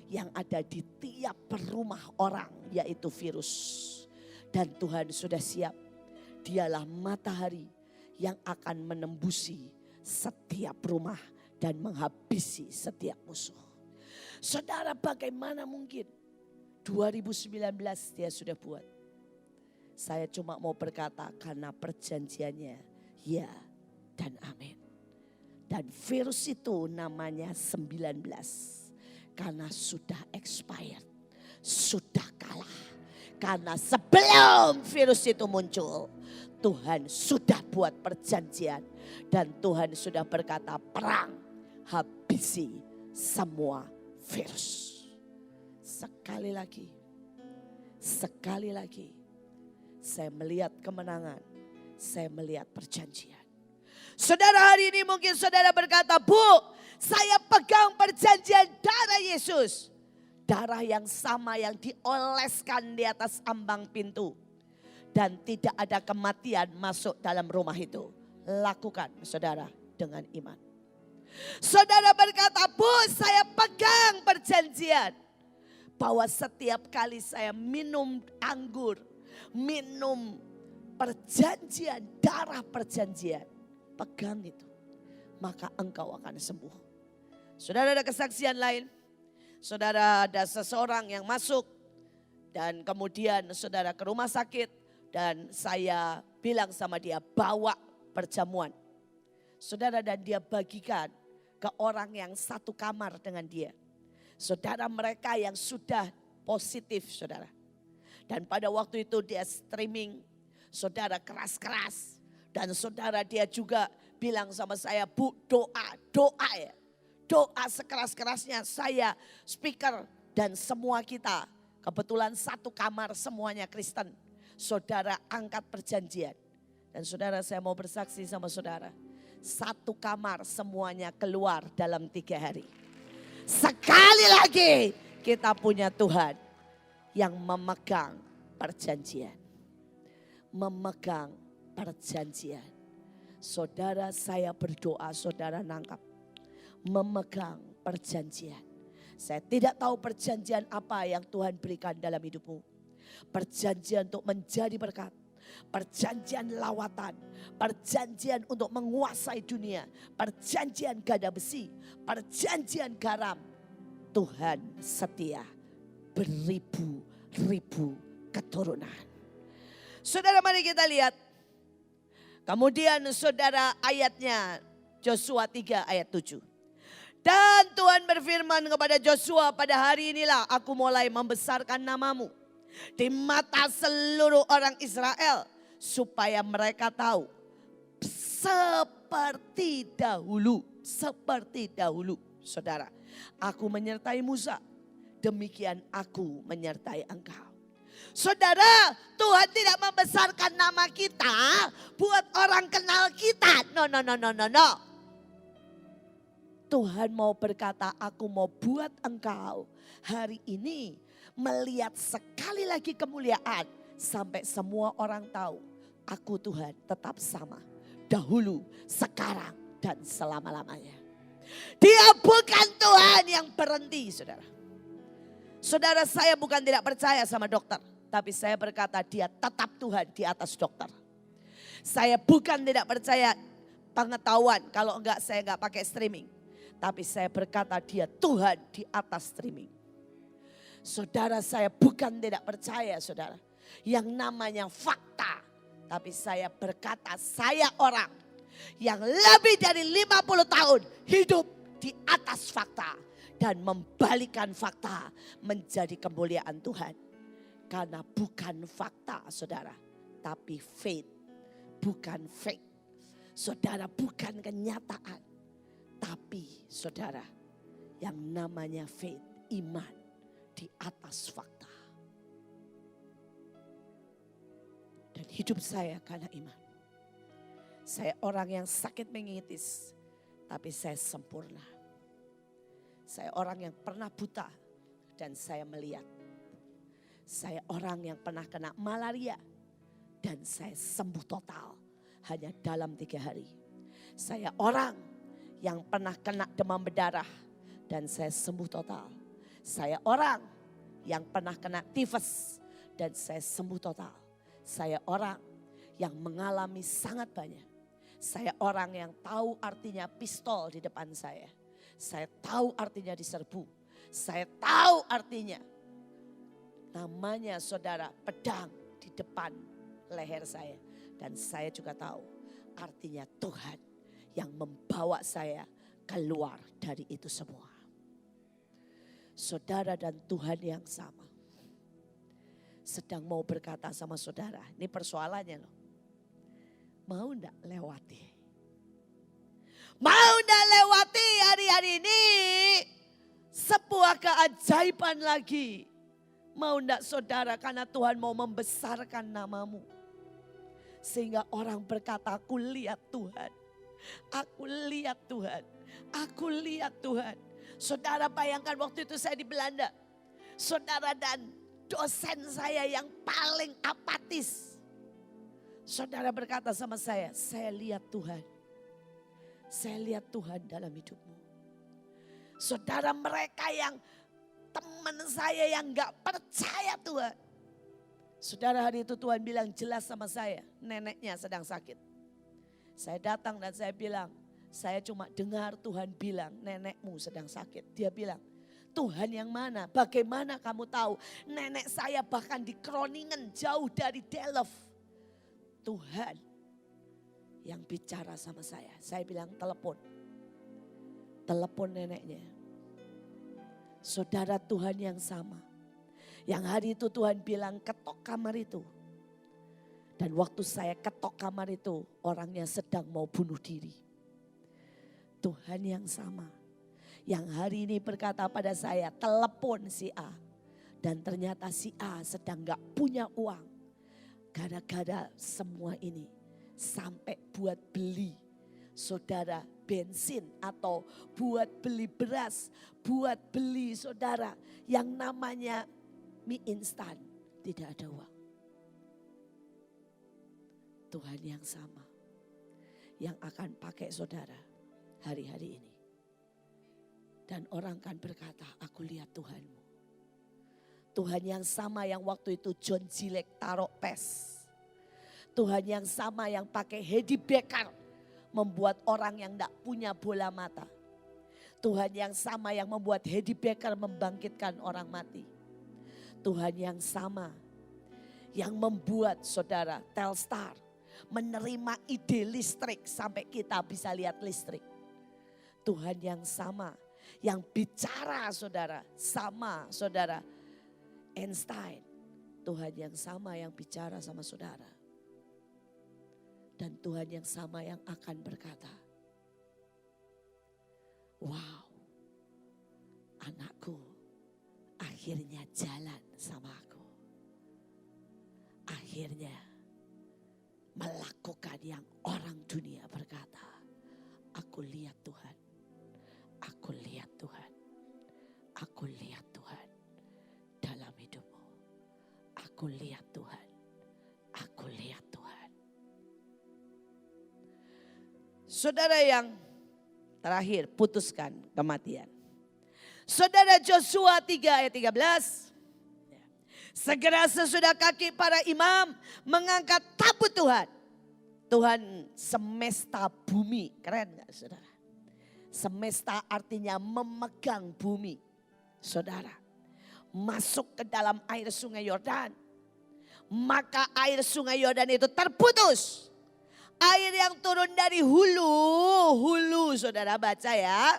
yang ada di tiap rumah orang, yaitu virus. Dan Tuhan sudah siap, dialah matahari yang akan menembusi setiap rumah dan menghabisi setiap musuh. Saudara, bagaimana mungkin 2019 dia sudah buat. Saya cuma mau berkata karena perjanjiannya ya dan amin. Dan virus itu namanya 19. Karena sudah expired, sudah kalah. Karena sebelum virus itu muncul, Tuhan sudah buat perjanjian. Dan Tuhan sudah berkata, perang, habisi semua virus. Sekali lagi, saya melihat kemenangan, saya melihat perjanjian. Saudara, hari ini mungkin saudara berkata, Bu, saya pegang perjanjian darah Yesus. Darah yang sama yang dioleskan di atas ambang pintu. Dan tidak ada kematian masuk dalam rumah itu. Lakukan, saudara, dengan iman. Saudara berkata, Bu, saya pegang perjanjian. Bahwa setiap kali saya minum anggur, minum perjanjian, darah perjanjian. Pegang itu, maka engkau akan sembuh. Saudara, ada kesaksian lain. Saudara, ada seseorang yang masuk dan kemudian saudara ke rumah sakit dan saya bilang sama dia, bawa perjamuan. Saudara, dan dia bagikan ke orang yang satu kamar dengan dia. Saudara, mereka yang sudah positif, saudara. Dan pada waktu itu dia streaming, saudara, keras-keras. Dan saudara, dia juga bilang sama saya, Bu, doa ya. Doa sekeras-kerasnya. Saya speaker dan semua kita. Kebetulan satu kamar semuanya Kristen. Saudara angkat perjanjian. Dan saudara, saya mau bersaksi sama saudara. Satu kamar semuanya keluar dalam 3 hari. Sekali lagi kita punya Tuhan yang memegang perjanjian. Memegang perjanjian. Saudara, saya berdoa saudara nangkap. Memegang perjanjian. Saya tidak tahu perjanjian apa yang Tuhan berikan dalam hidupmu. Perjanjian untuk menjadi berkat. Perjanjian lawatan. Perjanjian untuk menguasai dunia. Perjanjian gada besi. Perjanjian garam. Tuhan setia beribu-ribu keturunan. Saudara, mari kita lihat. Kemudian saudara, ayatnya Yosua 3 ayat 7. Dan Tuhan berfirman kepada Yosua, pada hari inilah aku mulai membesarkan namamu di mata seluruh orang Israel, supaya mereka tahu seperti dahulu, saudara, aku menyertai Musa, demikian aku menyertai engkau. Saudara, Tuhan tidak membesarkan nama kita buat orang kenal kita. No. Tuhan mau berkata, aku mau buat engkau hari ini melihat sekali lagi kemuliaan. Sampai semua orang tahu, aku Tuhan tetap sama. Dahulu, sekarang, dan selama-lamanya. Dia bukan Tuhan yang berhenti, saudara. Saudara, saya bukan tidak percaya sama dokter. Tapi saya berkata dia tetap Tuhan di atas dokter. Saya bukan tidak percaya pengetahuan. Kalau enggak saya enggak pakai streaming. Tapi saya berkata dia Tuhan di atas streaming. Saudara, saya bukan tidak percaya saudara. Yang namanya fakta. Tapi saya berkata saya orang yang lebih dari 50 tahun hidup di atas fakta. Dan membalikan fakta menjadi kemuliaan Tuhan. Karena bukan fakta saudara. Tapi faith. Bukan fake. Saudara, bukan kenyataan. Tapi saudara, yang namanya faith, iman di atas fakta. Dan hidup saya karena iman. Saya orang yang sakit mengitis, tapi saya sempurna. Saya orang yang pernah buta dan saya melihat. Saya orang yang pernah kena malaria dan saya sembuh total hanya dalam 3 hari. Saya orang yang pernah kena demam berdarah dan saya sembuh total. Saya orang yang pernah kena tifus dan saya sembuh total. Saya orang yang mengalami sangat banyak. Saya orang yang tahu artinya pistol di depan saya. Saya tahu artinya diserbu. Saya tahu artinya namanya saudara pedang di depan leher saya. Dan saya juga tahu artinya Tuhan yang membawa saya keluar dari itu semua. Saudara dan Tuhan yang sama sedang mau berkata sama saudara. Ini persoalannya loh. Mau enggak lewati? Mau enggak lewati hari-hari ini? Sebuah keajaiban lagi. Mau enggak saudara, karena Tuhan mau membesarkan namamu. Sehingga orang berkata, aku lihat Tuhan. Aku lihat Tuhan. Aku lihat Tuhan. Saudara, bayangkan waktu itu saya di Belanda. Saudara, dan dosen saya yang paling apatis. Saudara berkata sama saya lihat Tuhan. Saya lihat Tuhan dalam hidupmu. Saudara, mereka yang teman saya yang gak percaya Tuhan. Saudara, hari itu Tuhan bilang jelas sama saya, neneknya sedang sakit. Saya datang dan saya bilang, saya cuma dengar Tuhan bilang nenekmu sedang sakit. Dia bilang, Tuhan yang mana? Bagaimana kamu tahu? Nenek saya bahkan di Kroningen jauh dari Delft. Tuhan yang bicara sama saya. Saya bilang telepon. Telepon neneknya. Saudara, Tuhan yang sama. Yang hari itu Tuhan bilang ketok kamar itu. Dan waktu saya ketok kamar itu, orangnya sedang mau bunuh diri. Tuhan yang sama. Yang hari ini berkata pada saya, telepon si A. Dan ternyata si A sedang gak punya uang. Gara-gara semua ini sampai buat beli saudara bensin atau buat beli beras, buat beli saudara yang namanya mie instan, tidak ada uang. Tuhan yang sama yang akan pakai saudara hari-hari ini. Dan orang kan berkata, aku lihat Tuhanmu. Tuhan yang sama yang waktu itu John Gillette taruh pes. Tuhan yang sama yang pakai Hedi Becker membuat orang yang tidak punya bola mata. Tuhan yang sama yang membuat Hedi Becker membangkitkan orang mati. Tuhan yang sama yang membuat saudara Telstar menerima ide listrik sampai kita bisa lihat listrik. Tuhan yang sama yang bicara saudara, sama saudara Einstein. Tuhan yang sama yang bicara sama saudara. Dan Tuhan yang sama yang akan berkata, wow, anakku akhirnya jalan sama aku. Akhirnya melakukan yang orang dunia berkata, aku lihat Tuhan, aku lihat Tuhan, aku lihat Tuhan dalam hidupmu. Aku lihat Tuhan, aku lihat Tuhan. Saudara yang terakhir, putuskan kematian. Saudara Joshua 3 ayat 13. Segera sesudah kaki para imam mengangkat tabut Tuhan. Tuhan semesta bumi. Keren gak saudara? Semesta artinya memegang bumi. Saudara, masuk ke dalam air sungai Yordan. Maka air sungai Yordan itu terputus. Air yang turun dari hulu saudara baca ya.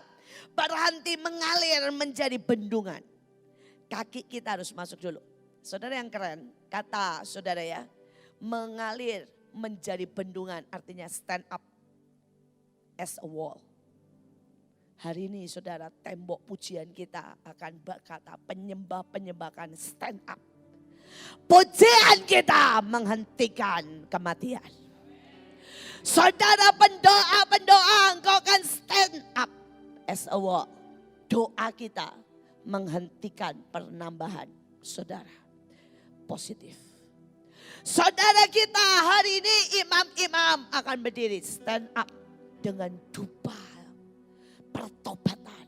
Berhenti mengalir menjadi bendungan. Kaki kita harus masuk dulu. Saudara yang keren, kata saudara ya. Mengalir menjadi bendungan artinya stand up as a wall. Hari ini saudara tembok pujian kita akan berkata penyembah-penyembah akan stand up. Pujian kita menghentikan kematian. Saudara pendoa-pendoa engkau akan stand up as a wall. Doa kita menghentikan penambahan saudara. Positif. Saudara kita hari ini imam-imam akan berdiri stand up dengan dupa pertobatan.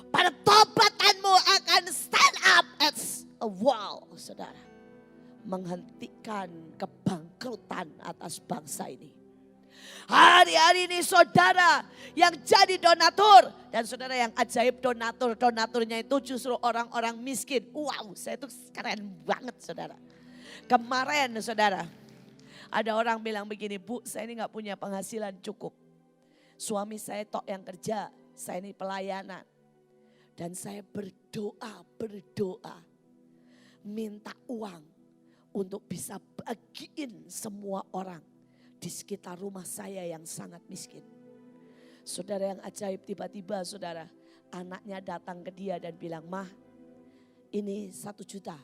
Pertobatanmu akan stand up as a wall saudara. Menghentikan kebangkrutan atas bangsa ini. Hari-hari ini saudara yang jadi donatur. Dan saudara yang ajaib donaturnya itu justru orang-orang miskin. Wow, saya itu keren banget saudara. Kemarin saudara, ada orang bilang begini, Bu saya ini gak punya penghasilan cukup. Suami saya tok yang kerja, saya ini pelayanan. Dan saya berdoa, minta uang untuk bisa bagiin semua orang di sekitar rumah saya yang sangat miskin. Saudara yang ajaib tiba-tiba saudara, anaknya datang ke dia dan bilang, "Mah, ini 1 juta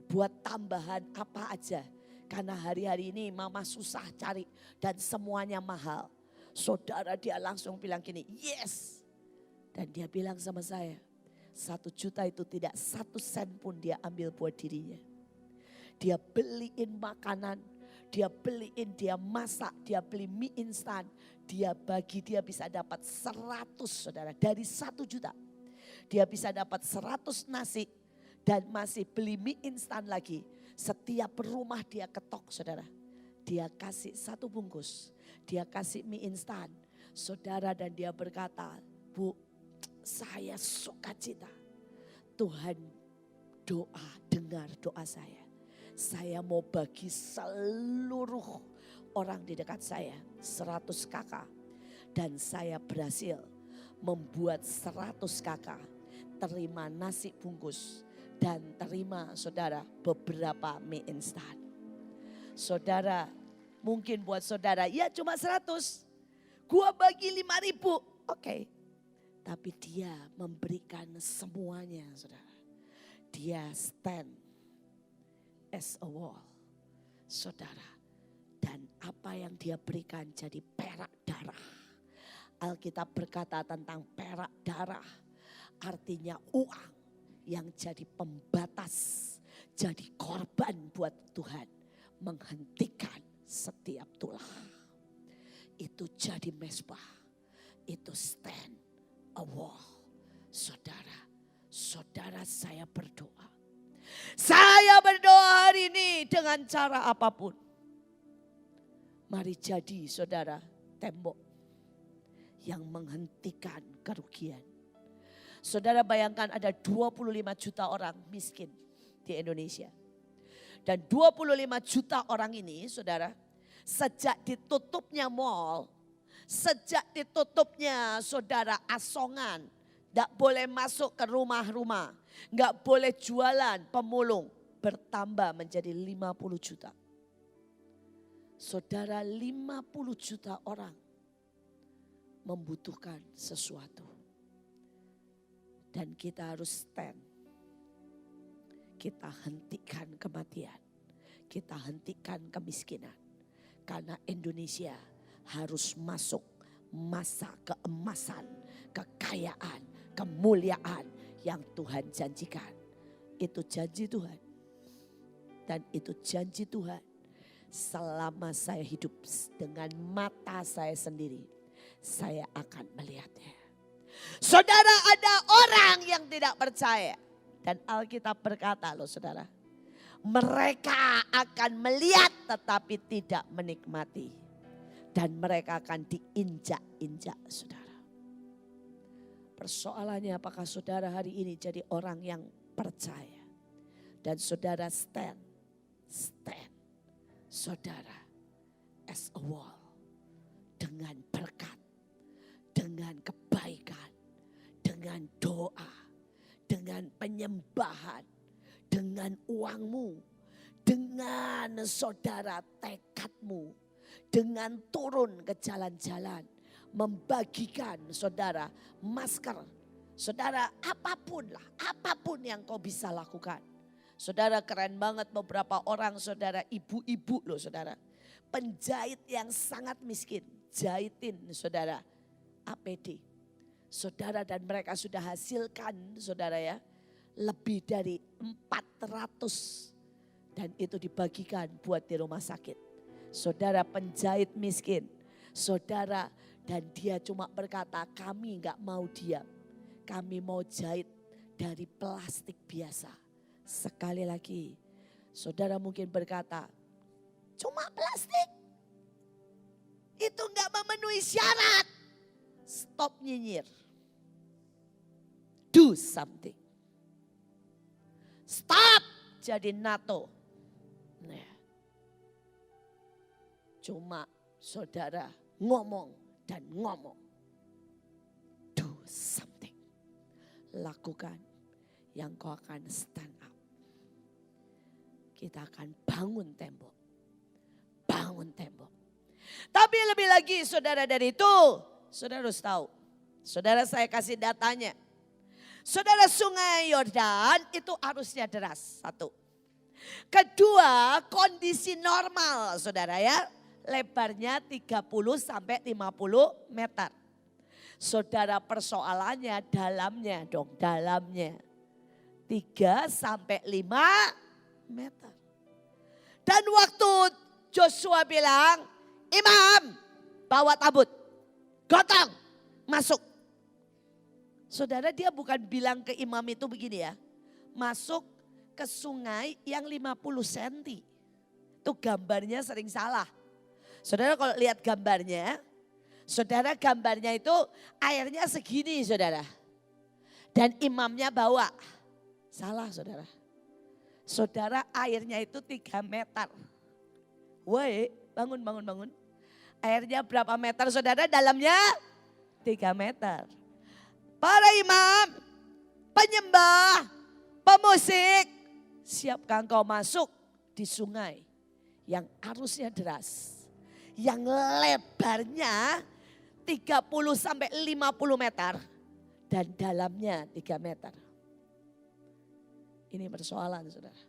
buat tambahan apa aja. Karena hari-hari ini mama susah cari dan semuanya mahal." Saudara dia langsung bilang gini, yes. Dan dia bilang sama saya, 1 juta itu tidak 1 sen pun dia ambil buat dirinya. Dia beliin makanan, dia beliin, dia masak, dia beli mie instan. Dia bagi, dia bisa dapat 100 saudara. Dari 1 juta. Dia bisa dapat 100 nasi dan masih beli mie instan lagi. Setiap rumah dia ketok saudara. Dia kasih 1 bungkus. Dia kasih mie instan. Saudara dan dia berkata, "Bu, saya sukacita. Tuhan doa, dengar doa saya. Saya mau bagi seluruh orang di dekat saya 100 kakak. Dan saya berhasil membuat 100 kakak terima nasi bungkus. Dan terima saudara beberapa mie instan." Saudara, mungkin buat saudara, ya cuma 100. Gua bagi 5.000. Oke. Tapi dia memberikan semuanya, saudara. Dia stand as a wall, saudara. Dan apa yang dia berikan jadi perak darah. Alkitab berkata tentang perak darah. Artinya uang yang jadi pembatas. Jadi korban buat Tuhan. Menghentikan setiap tulah. Itu jadi mezbah. Itu stand a wall. Saudara, saudara saya berdoa. Saya berdoa hari ini dengan cara apapun. Mari jadi saudara tembok yang menghentikan kerugian. Saudara bayangkan ada 25 juta orang miskin di Indonesia. Dan 25 juta orang ini saudara, sejak ditutupnya mall, sejak ditutupnya saudara asongan, gak boleh masuk ke rumah-rumah, gak boleh jualan pemulung, bertambah menjadi 50 juta. Saudara, 50 juta orang membutuhkan sesuatu. Dan kita harus stand. Kita hentikan kematian. Kita hentikan kemiskinan. Karena Indonesia harus masuk masa keemasan, kekayaan, kemuliaan yang Tuhan janjikan. Itu janji Tuhan. Dan itu janji Tuhan. Selama saya hidup dengan mata saya sendiri, saya akan melihatnya. Saudara, ada orang yang tidak percaya. Dan Alkitab berkata loh saudara, mereka akan melihat tetapi tidak menikmati. Dan mereka akan diinjak-injak saudara. Persoalannya apakah saudara hari ini jadi orang yang percaya. Dan saudara stand. Saudara as a wall. Dengan berkat. Dengan kebaikan. Dengan doa. Dengan penyembahan. Dengan uangmu. Dengan saudara tekadmu. Dengan turun ke jalan-jalan. Membagikan saudara masker. Saudara apapun lah. Apapun yang kau bisa lakukan. Saudara keren banget beberapa orang saudara ibu-ibu loh saudara. Penjahit yang sangat miskin. Jahitin saudara APD. Saudara dan mereka sudah hasilkan saudara ya. Lebih dari 400. Dan itu dibagikan buat di rumah sakit. Saudara penjahit miskin. Saudara dan dia cuma berkata kami gak mau diam. Kami mau jahit dari plastik biasa. Sekali lagi, saudara mungkin berkata, cuma plastik. Itu gak memenuhi syarat. Stop nyinyir. Do something. Stop jadi NATO. Nah, cuma saudara ngomong dan ngomong. Do something. Lakukan yang kau akan stand up. Kita akan bangun tembok. Bangun tembok. Tapi lebih lagi saudara dari itu. Saudara harus tahu. Saudara saya kasih datanya. Saudara sungai Yordan itu arusnya deras. Satu. Kedua kondisi normal saudara ya. Lebarnya 30 sampai 50 meter. Saudara persoalannya dalamnya dong. Dalamnya 3 sampai 5 meter. Dan waktu Joshua bilang, imam bawa tabut, gotong, masuk. Saudara dia bukan bilang ke imam itu begini ya, masuk ke sungai yang 50 cm. Itu gambarnya sering salah. Saudara kalau lihat gambarnya, saudara gambarnya itu airnya segini saudara. Dan imamnya bawa, salah saudara. Saudara airnya itu 3 meter. Woi bangun. Airnya berapa meter saudara? Dalamnya 3 meter. Para imam, penyembah, pemusik. Siapkan kau masuk di sungai yang arusnya deras. Yang lebarnya 30 sampai 50 meter dan dalamnya 3 meter. Ini persoalan, saudara.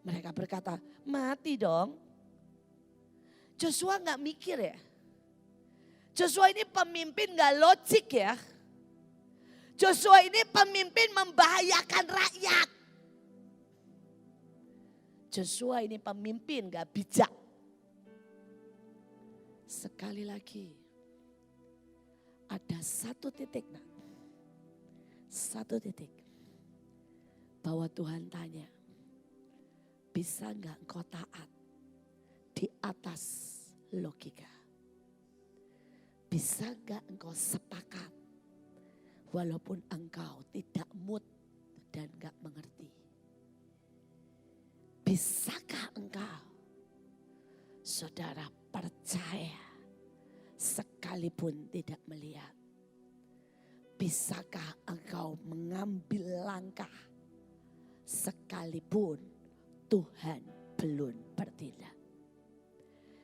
Mereka berkata, mati dong. Joshua gak mikir ya. Joshua ini pemimpin gak logik ya. Joshua ini pemimpin membahayakan rakyat. Joshua ini pemimpin gak bijak. Sekali lagi. Ada satu titik. Satu titik. Bahwa Tuhan tanya. Bisa gak engkau taat di atas logika? Bisa gak engkau sepakat walaupun engkau tidak mood dan gak mengerti? Bisakah engkau, saudara, percaya sekalipun tidak melihat? Bisakah engkau mengambil langkah sekalipun Tuhan belum bertindak?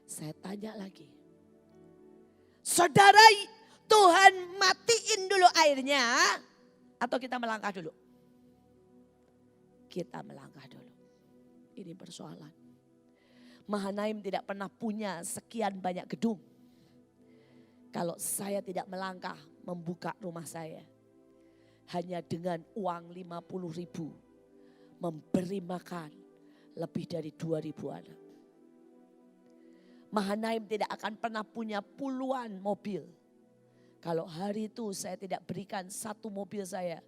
Saya tanya lagi. Saudara, Tuhan matiin dulu airnya atau kita melangkah dulu? Kita melangkah dulu. Ini persoalan. Mahanaim tidak pernah punya sekian banyak gedung. Kalau saya tidak melangkah membuka rumah saya. Hanya dengan uang 50.000 memberi makan lebih dari 2.000 anak. Mahanaim tidak akan pernah punya puluhan mobil. Kalau hari itu saya tidak berikan satu mobil saya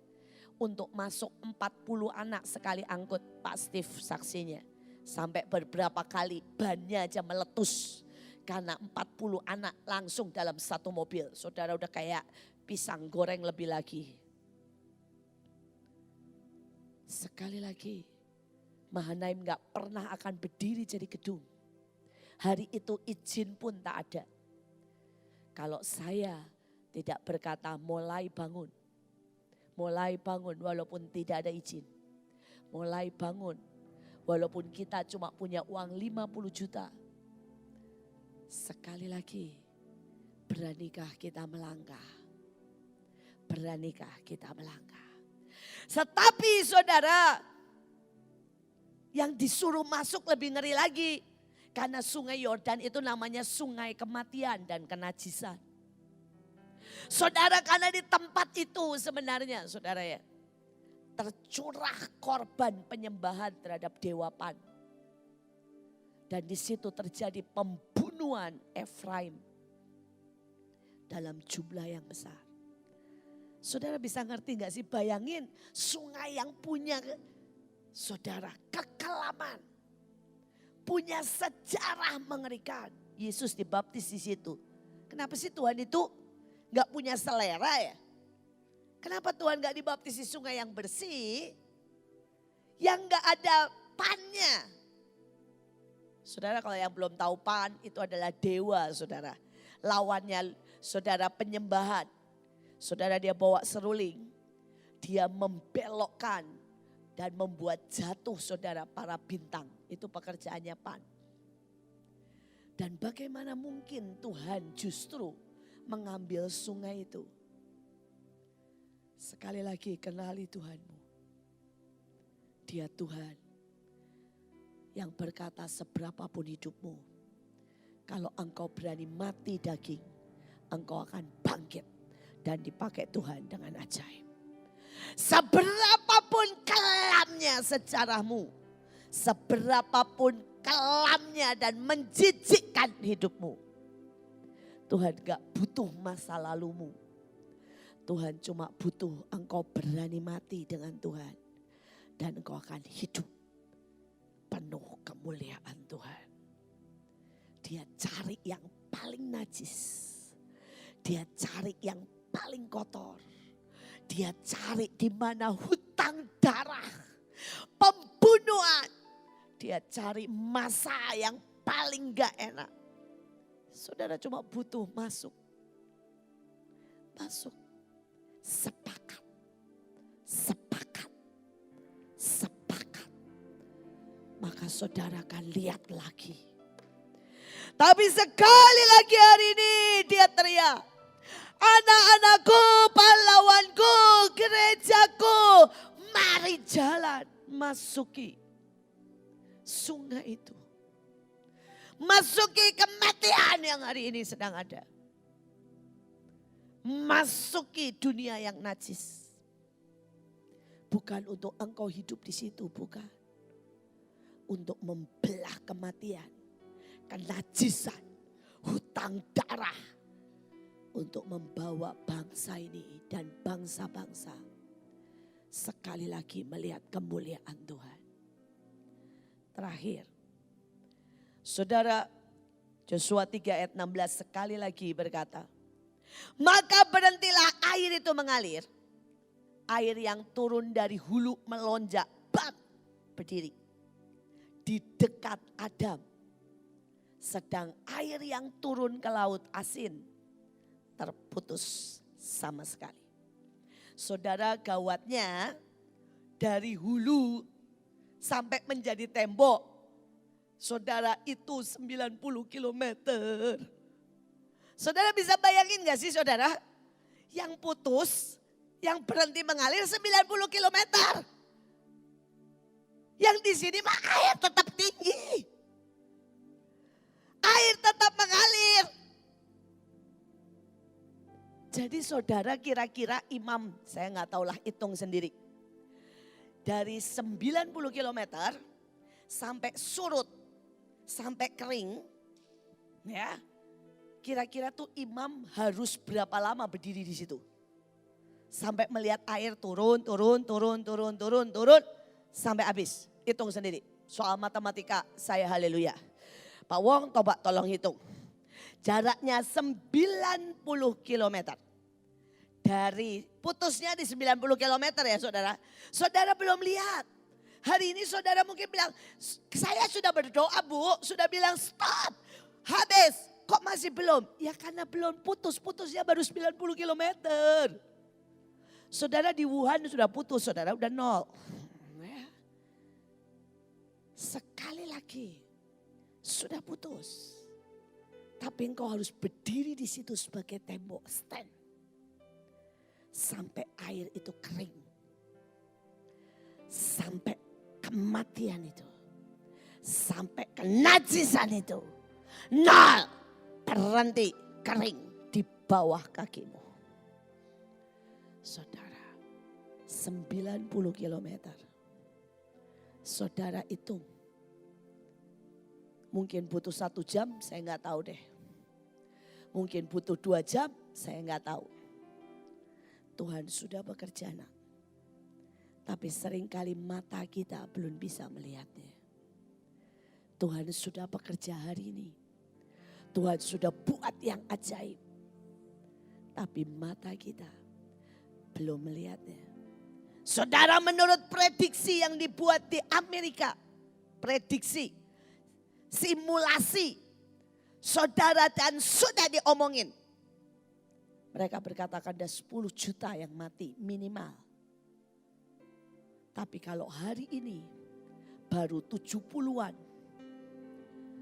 untuk masuk 40 anak sekali angkut, Pak Steve saksinya. Sampai beberapa kali bannya aja meletus. Karena 40 anak langsung dalam satu mobil. Saudara udah kayak pisang goreng lebih lagi. Sekali lagi, Mahanaim gak pernah akan berdiri jadi gedung. Hari itu izin pun tak ada. Kalau saya tidak berkata mulai bangun. Mulai bangun walaupun tidak ada izin. Mulai bangun walaupun kita cuma punya uang 50 juta. Sekali lagi, beranikah kita melangkah? Beranikah kita melangkah? Tetapi saudara, yang disuruh masuk lebih ngeri lagi. Karena sungai Yordan itu namanya sungai kematian dan kenajisan. Saudara, karena di tempat itu sebenarnya saudara ya, tercurah korban penyembahan terhadap dewa Pan. Dan di situ terjadi pembunuhan Efraim dalam jumlah yang besar. Saudara bisa ngerti gak sih, bayangin sungai yang punya saudara kekelaman. Punya sejarah mengerikan. Yesus dibaptis di situ. Kenapa sih Tuhan itu gak punya selera ya? Kenapa Tuhan gak dibaptis di sungai yang bersih? Yang gak ada pannya. Saudara, kalau yang belum tahu pan itu adalah dewa saudara. Lawannya saudara penyembahan. Saudara, dia bawa seruling. Dia membelokkan dan membuat jatuh saudara para bintang. Itu pekerjaannya Pan. Dan bagaimana mungkin Tuhan justru mengambil sungai itu? Sekali lagi, kenali Tuhanmu. Dia Tuhan yang berkata seberapapun hidupmu, kalau engkau berani mati daging, engkau akan bangkit dan dipakai Tuhan dengan ajaib. Seberapapun kelamnya sejarahmu, seberapapun kelamnya dan menjijikkan hidupmu, Tuhan gak butuh masa lalumu. Tuhan cuma butuh engkau berani mati dengan Tuhan. Dan engkau akan hidup penuh kemuliaan Tuhan. Dia cari yang paling najis. Dia cari yang paling kotor. Dia cari di mana hutang darah, pembunuhan. Dia cari masa yang paling gak enak. Saudara cuma butuh masuk. Masuk. Sepakat. Sepakat. Sepakat. Maka saudara akan lihat lagi. Tapi sekali lagi hari ini dia teriak, anak-anakku, pahlawanku, gerejaku, mari jalan masuki sungai itu. Masuki kematian yang hari ini sedang ada. Masuki dunia yang najis. Bukan untuk engkau hidup di situ, bukan. Untuk membelah kematian, kenajisan, hutang darah. Untuk membawa bangsa ini dan bangsa-bangsa sekali lagi melihat kemuliaan Tuhan. Terakhir, saudara, Yosua 3 ayat 16 sekali lagi berkata, maka berhentilah air itu mengalir. Air yang turun dari hulu melonjak, bab, berdiri di dekat Adam. Sedang air yang turun ke laut asin terputus sama sekali. Saudara, gawatnya dari hulu sampai menjadi tembok. Saudara, itu 90 kilometer. Saudara bisa bayangin gak sih saudara? Yang putus, yang berhenti mengalir 90 kilometer. Yang di sini mah air tetap tinggi. Air tetap mengalir. Jadi saudara, kira-kira imam, saya nggak tahulah, hitung sendiri. Dari 90 kilometer sampai surut, sampai kering, ya. Kira-kira tuh imam harus berapa lama berdiri di situ? Sampai melihat air turun sampai habis. Hitung sendiri. Soal matematika saya haleluya. Pak Wong, coba tolong hitung. Jaraknya 90 kilometer. Dari putusnya di 90 kilometer ya saudara. Saudara belum lihat. Hari ini saudara mungkin bilang, saya sudah berdoa Bu, sudah bilang stop, habis. Kok masih belum? Ya karena belum putusnya baru 90 kilometer. Saudara di Wuhan sudah putus, saudara udah nol. Sekali lagi sudah putus. Tapi engkau harus berdiri di situ sebagai tembok, stand. Sampai air itu kering. Sampai kematian itu. Sampai kenajisan itu. Nol. Berhenti kering di bawah kakimu. Saudara, 90 kilometer. Saudara hitung. Mungkin butuh 1 jam, saya nggak tahu deh. Mungkin butuh 2 jam, saya nggak tahu. Tuhan sudah bekerja nak. Tapi seringkali mata kita belum bisa melihatnya. Tuhan sudah bekerja hari ini. Tuhan sudah buat yang ajaib. Tapi mata kita belum melihatnya. Saudara, menurut prediksi yang dibuat di Amerika. Prediksi. Simulasi. Saudara, dan sudah diomongin. Mereka berkata ada 10 juta yang mati minimal. Tapi kalau hari ini baru 70-an.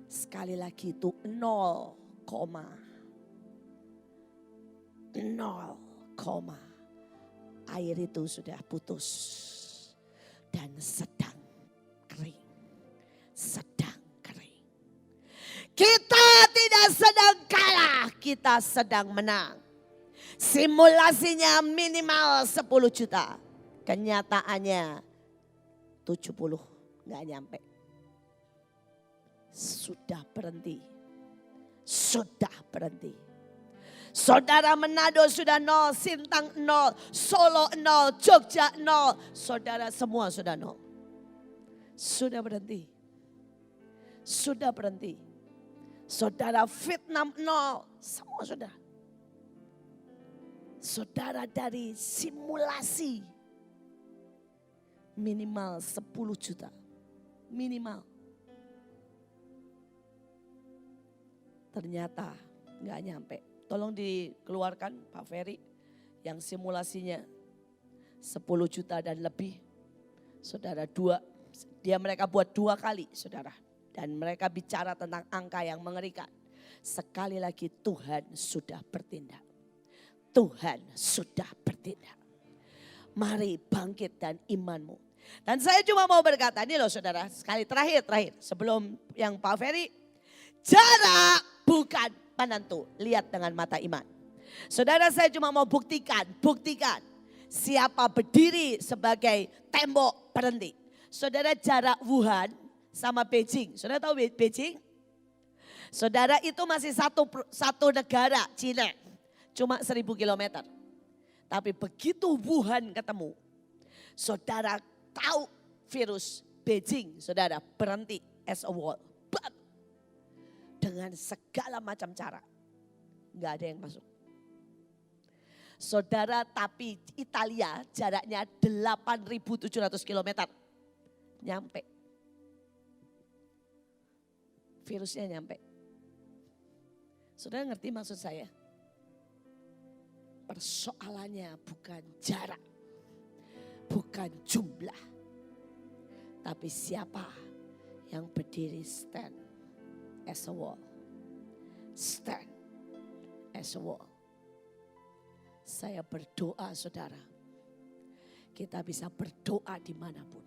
Sekali lagi itu 0, air itu sudah putus dan sedang kering. Kita tidak sedang kalah, kita sedang menang. Simulasinya minimal 10 juta. Kenyataannya 70 nggak nyampe. Sudah berhenti. Saudara, Manado sudah 0, Sintang 0, Solo 0, Jogja 0. Saudara semua sudah 0. Sudah berhenti. Saudara, Vietnam 0, semua sudah. Saudara, dari simulasi minimal 10 juta. Minimal. Ternyata nggak nyampe. Tolong dikeluarkan Pak Ferry yang simulasinya 10 juta dan lebih. Saudara, mereka buat 2 kali saudara. Dan mereka bicara tentang angka yang mengerikan. Sekali lagi Tuhan sudah bertindak. Tuhan sudah bertindak. Mari bangkit dan imanmu. Dan saya cuma mau berkata, ini loh saudara, sekali terakhir sebelum yang Pak Ferry. Jarak bukan penentu, lihat dengan mata iman. Saudara, saya cuma mau buktikan siapa berdiri sebagai tembok berhenti. Saudara, jarak Wuhan sama Beijing, saudara tahu Beijing? Saudara, itu masih satu negara, Cina, cuma 1000 kilometer. Tapi begitu Wuhan ketemu, saudara tahu virus Beijing, saudara berhenti as a wall. Dengan segala macam cara. Nggak ada yang masuk. Saudara, tapi Italia jaraknya 8.700 kilometer. Nyampe. Virusnya nyampe. Saudara ngerti maksud saya? Persoalannya bukan jarak. Bukan jumlah. Tapi siapa yang berdiri stand as a wall. Stand as a wall. Saya berdoa saudara. Kita bisa berdoa dimanapun.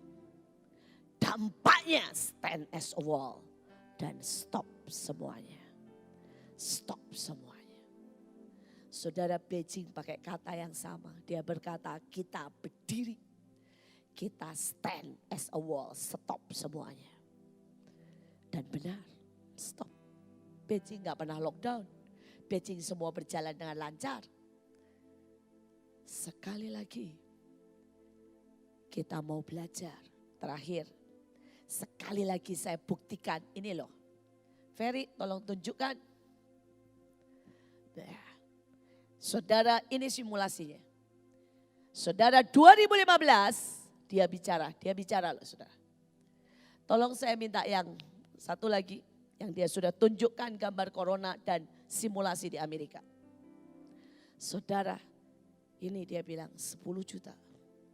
Dampaknya stand as a wall. Dan stop semuanya. Stop semuanya. Saudara, Beijing pakai kata yang sama. Dia berkata kita berdiri. Kita stand as a wall. Stop semuanya. Dan benar. Stop. Beijing gak pernah lockdown. Beijing semua berjalan dengan lancar. Sekali lagi. Kita mau belajar. Terakhir. Sekali lagi saya buktikan. Ini loh. Ferry tolong tunjukkan. Saudara, ini simulasinya. Saudara, 2015 dia bicara loh saudara. Tolong saya minta yang satu lagi yang dia sudah tunjukkan gambar corona dan simulasi di Amerika. Saudara, ini dia bilang 10 juta.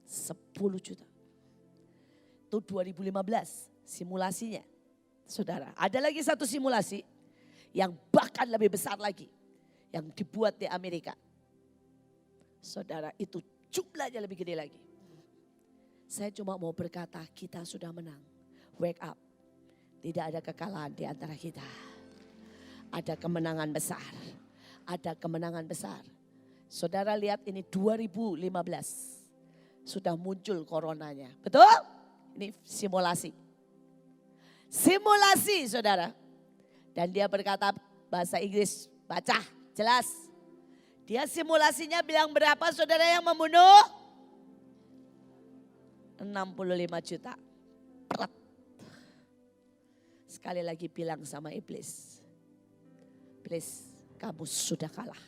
10 juta. Itu 2015 simulasinya. Saudara, ada lagi satu simulasi yang bahkan lebih besar lagi. Yang dibuat di Amerika. Saudara, itu jumlahnya lebih gede lagi. Saya cuma mau berkata kita sudah menang. Wake up. Tidak ada kekalahan di antara kita. Ada kemenangan besar. Ada kemenangan besar. Saudara lihat ini 2015. Sudah muncul coronanya. Betul? Ini simulasi. Simulasi saudara. Dan dia berkata bahasa Inggris. Baca. Jelas. Dia simulasinya bilang berapa saudara yang membunuh? 65 juta. Pret. Sekali lagi bilang sama iblis. Iblis, kamu sudah kalah.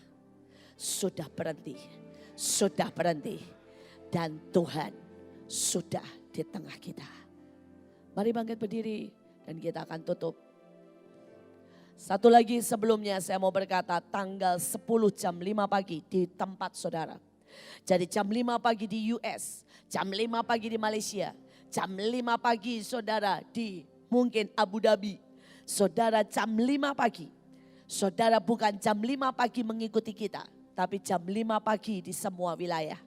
Sudah berhenti. Sudah berhenti. Dan Tuhan sudah di tengah kita. Mari bangkit berdiri dan kita akan tutup. Satu lagi sebelumnya saya mau berkata tanggal 10 jam 5 pagi di tempat saudara. Jadi jam 5 pagi di US, jam 5 pagi di Malaysia, jam 5 pagi saudara di mungkin Abu Dhabi. Saudara jam 5 pagi, saudara bukan jam 5 pagi mengikuti kita, tapi jam 5 pagi di semua wilayah.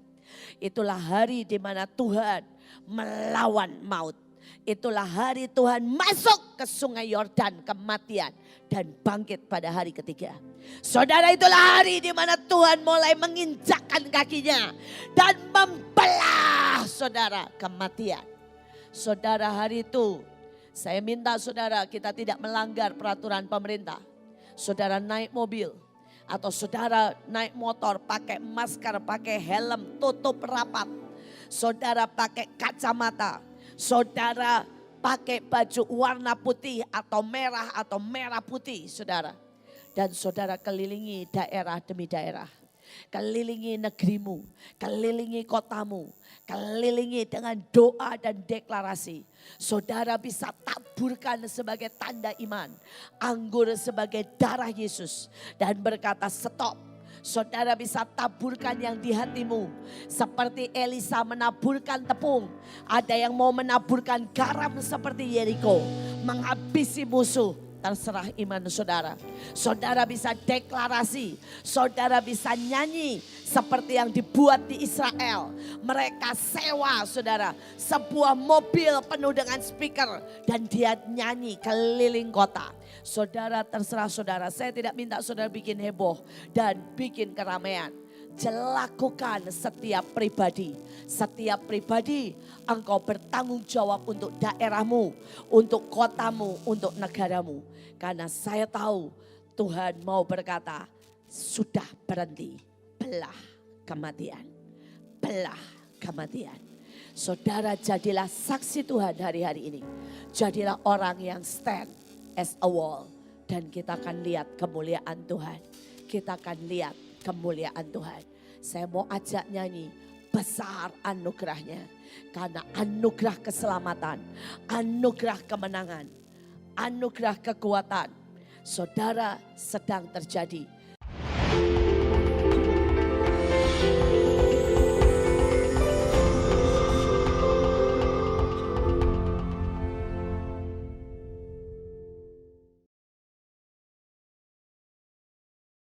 Itulah hari di mana Tuhan melawan maut. Itulah hari Tuhan masuk ke sungai Yordan kematian dan bangkit pada hari ketiga. Saudara, itulah hari di mana Tuhan mulai menginjakkan kakinya dan membelah saudara kematian. Saudara, hari itu saya minta saudara kita tidak melanggar peraturan pemerintah. Saudara naik mobil atau saudara naik motor pakai masker, pakai helm, tutup rapat. Saudara pakai kacamata. Saudara pakai baju warna putih atau merah putih saudara. Dan saudara kelilingi daerah demi daerah. Kelilingi negerimu, kelilingi kotamu, kelilingi dengan doa dan deklarasi. Saudara bisa taburkan sebagai tanda iman. Anggur sebagai darah Yesus. Dan berkata stop. Saudara bisa taburkan yang di hatimu. Seperti Elisa menaburkan tepung. Ada yang mau menaburkan garam seperti Yeriko. Menghabisi musuh. terserah iman saudara. Saudara bisa deklarasi, saudara bisa nyanyi seperti yang dibuat di Israel. Mereka sewa saudara sebuah mobil penuh dengan speaker dan dia nyanyi keliling kota. Saudara terserah saudara, saya tidak minta saudara bikin heboh dan bikin keramaian. Lakukan setiap pribadi engkau bertanggung jawab untuk daerahmu, untuk kotamu, untuk negaramu. Karena saya tahu Tuhan mau berkata, sudah berhenti, belah kematian, belah kematian. Saudara jadilah saksi Tuhan hari-hari ini. Jadilah orang yang stand as a wall. Dan kita akan lihat kemuliaan Tuhan. Kita akan lihat kemuliaan Tuhan. Saya mau ajak nyanyi besar anugerahnya. Karena anugerah keselamatan, anugerah kemenangan, anugerah kekuatan. Saudara sedang terjadi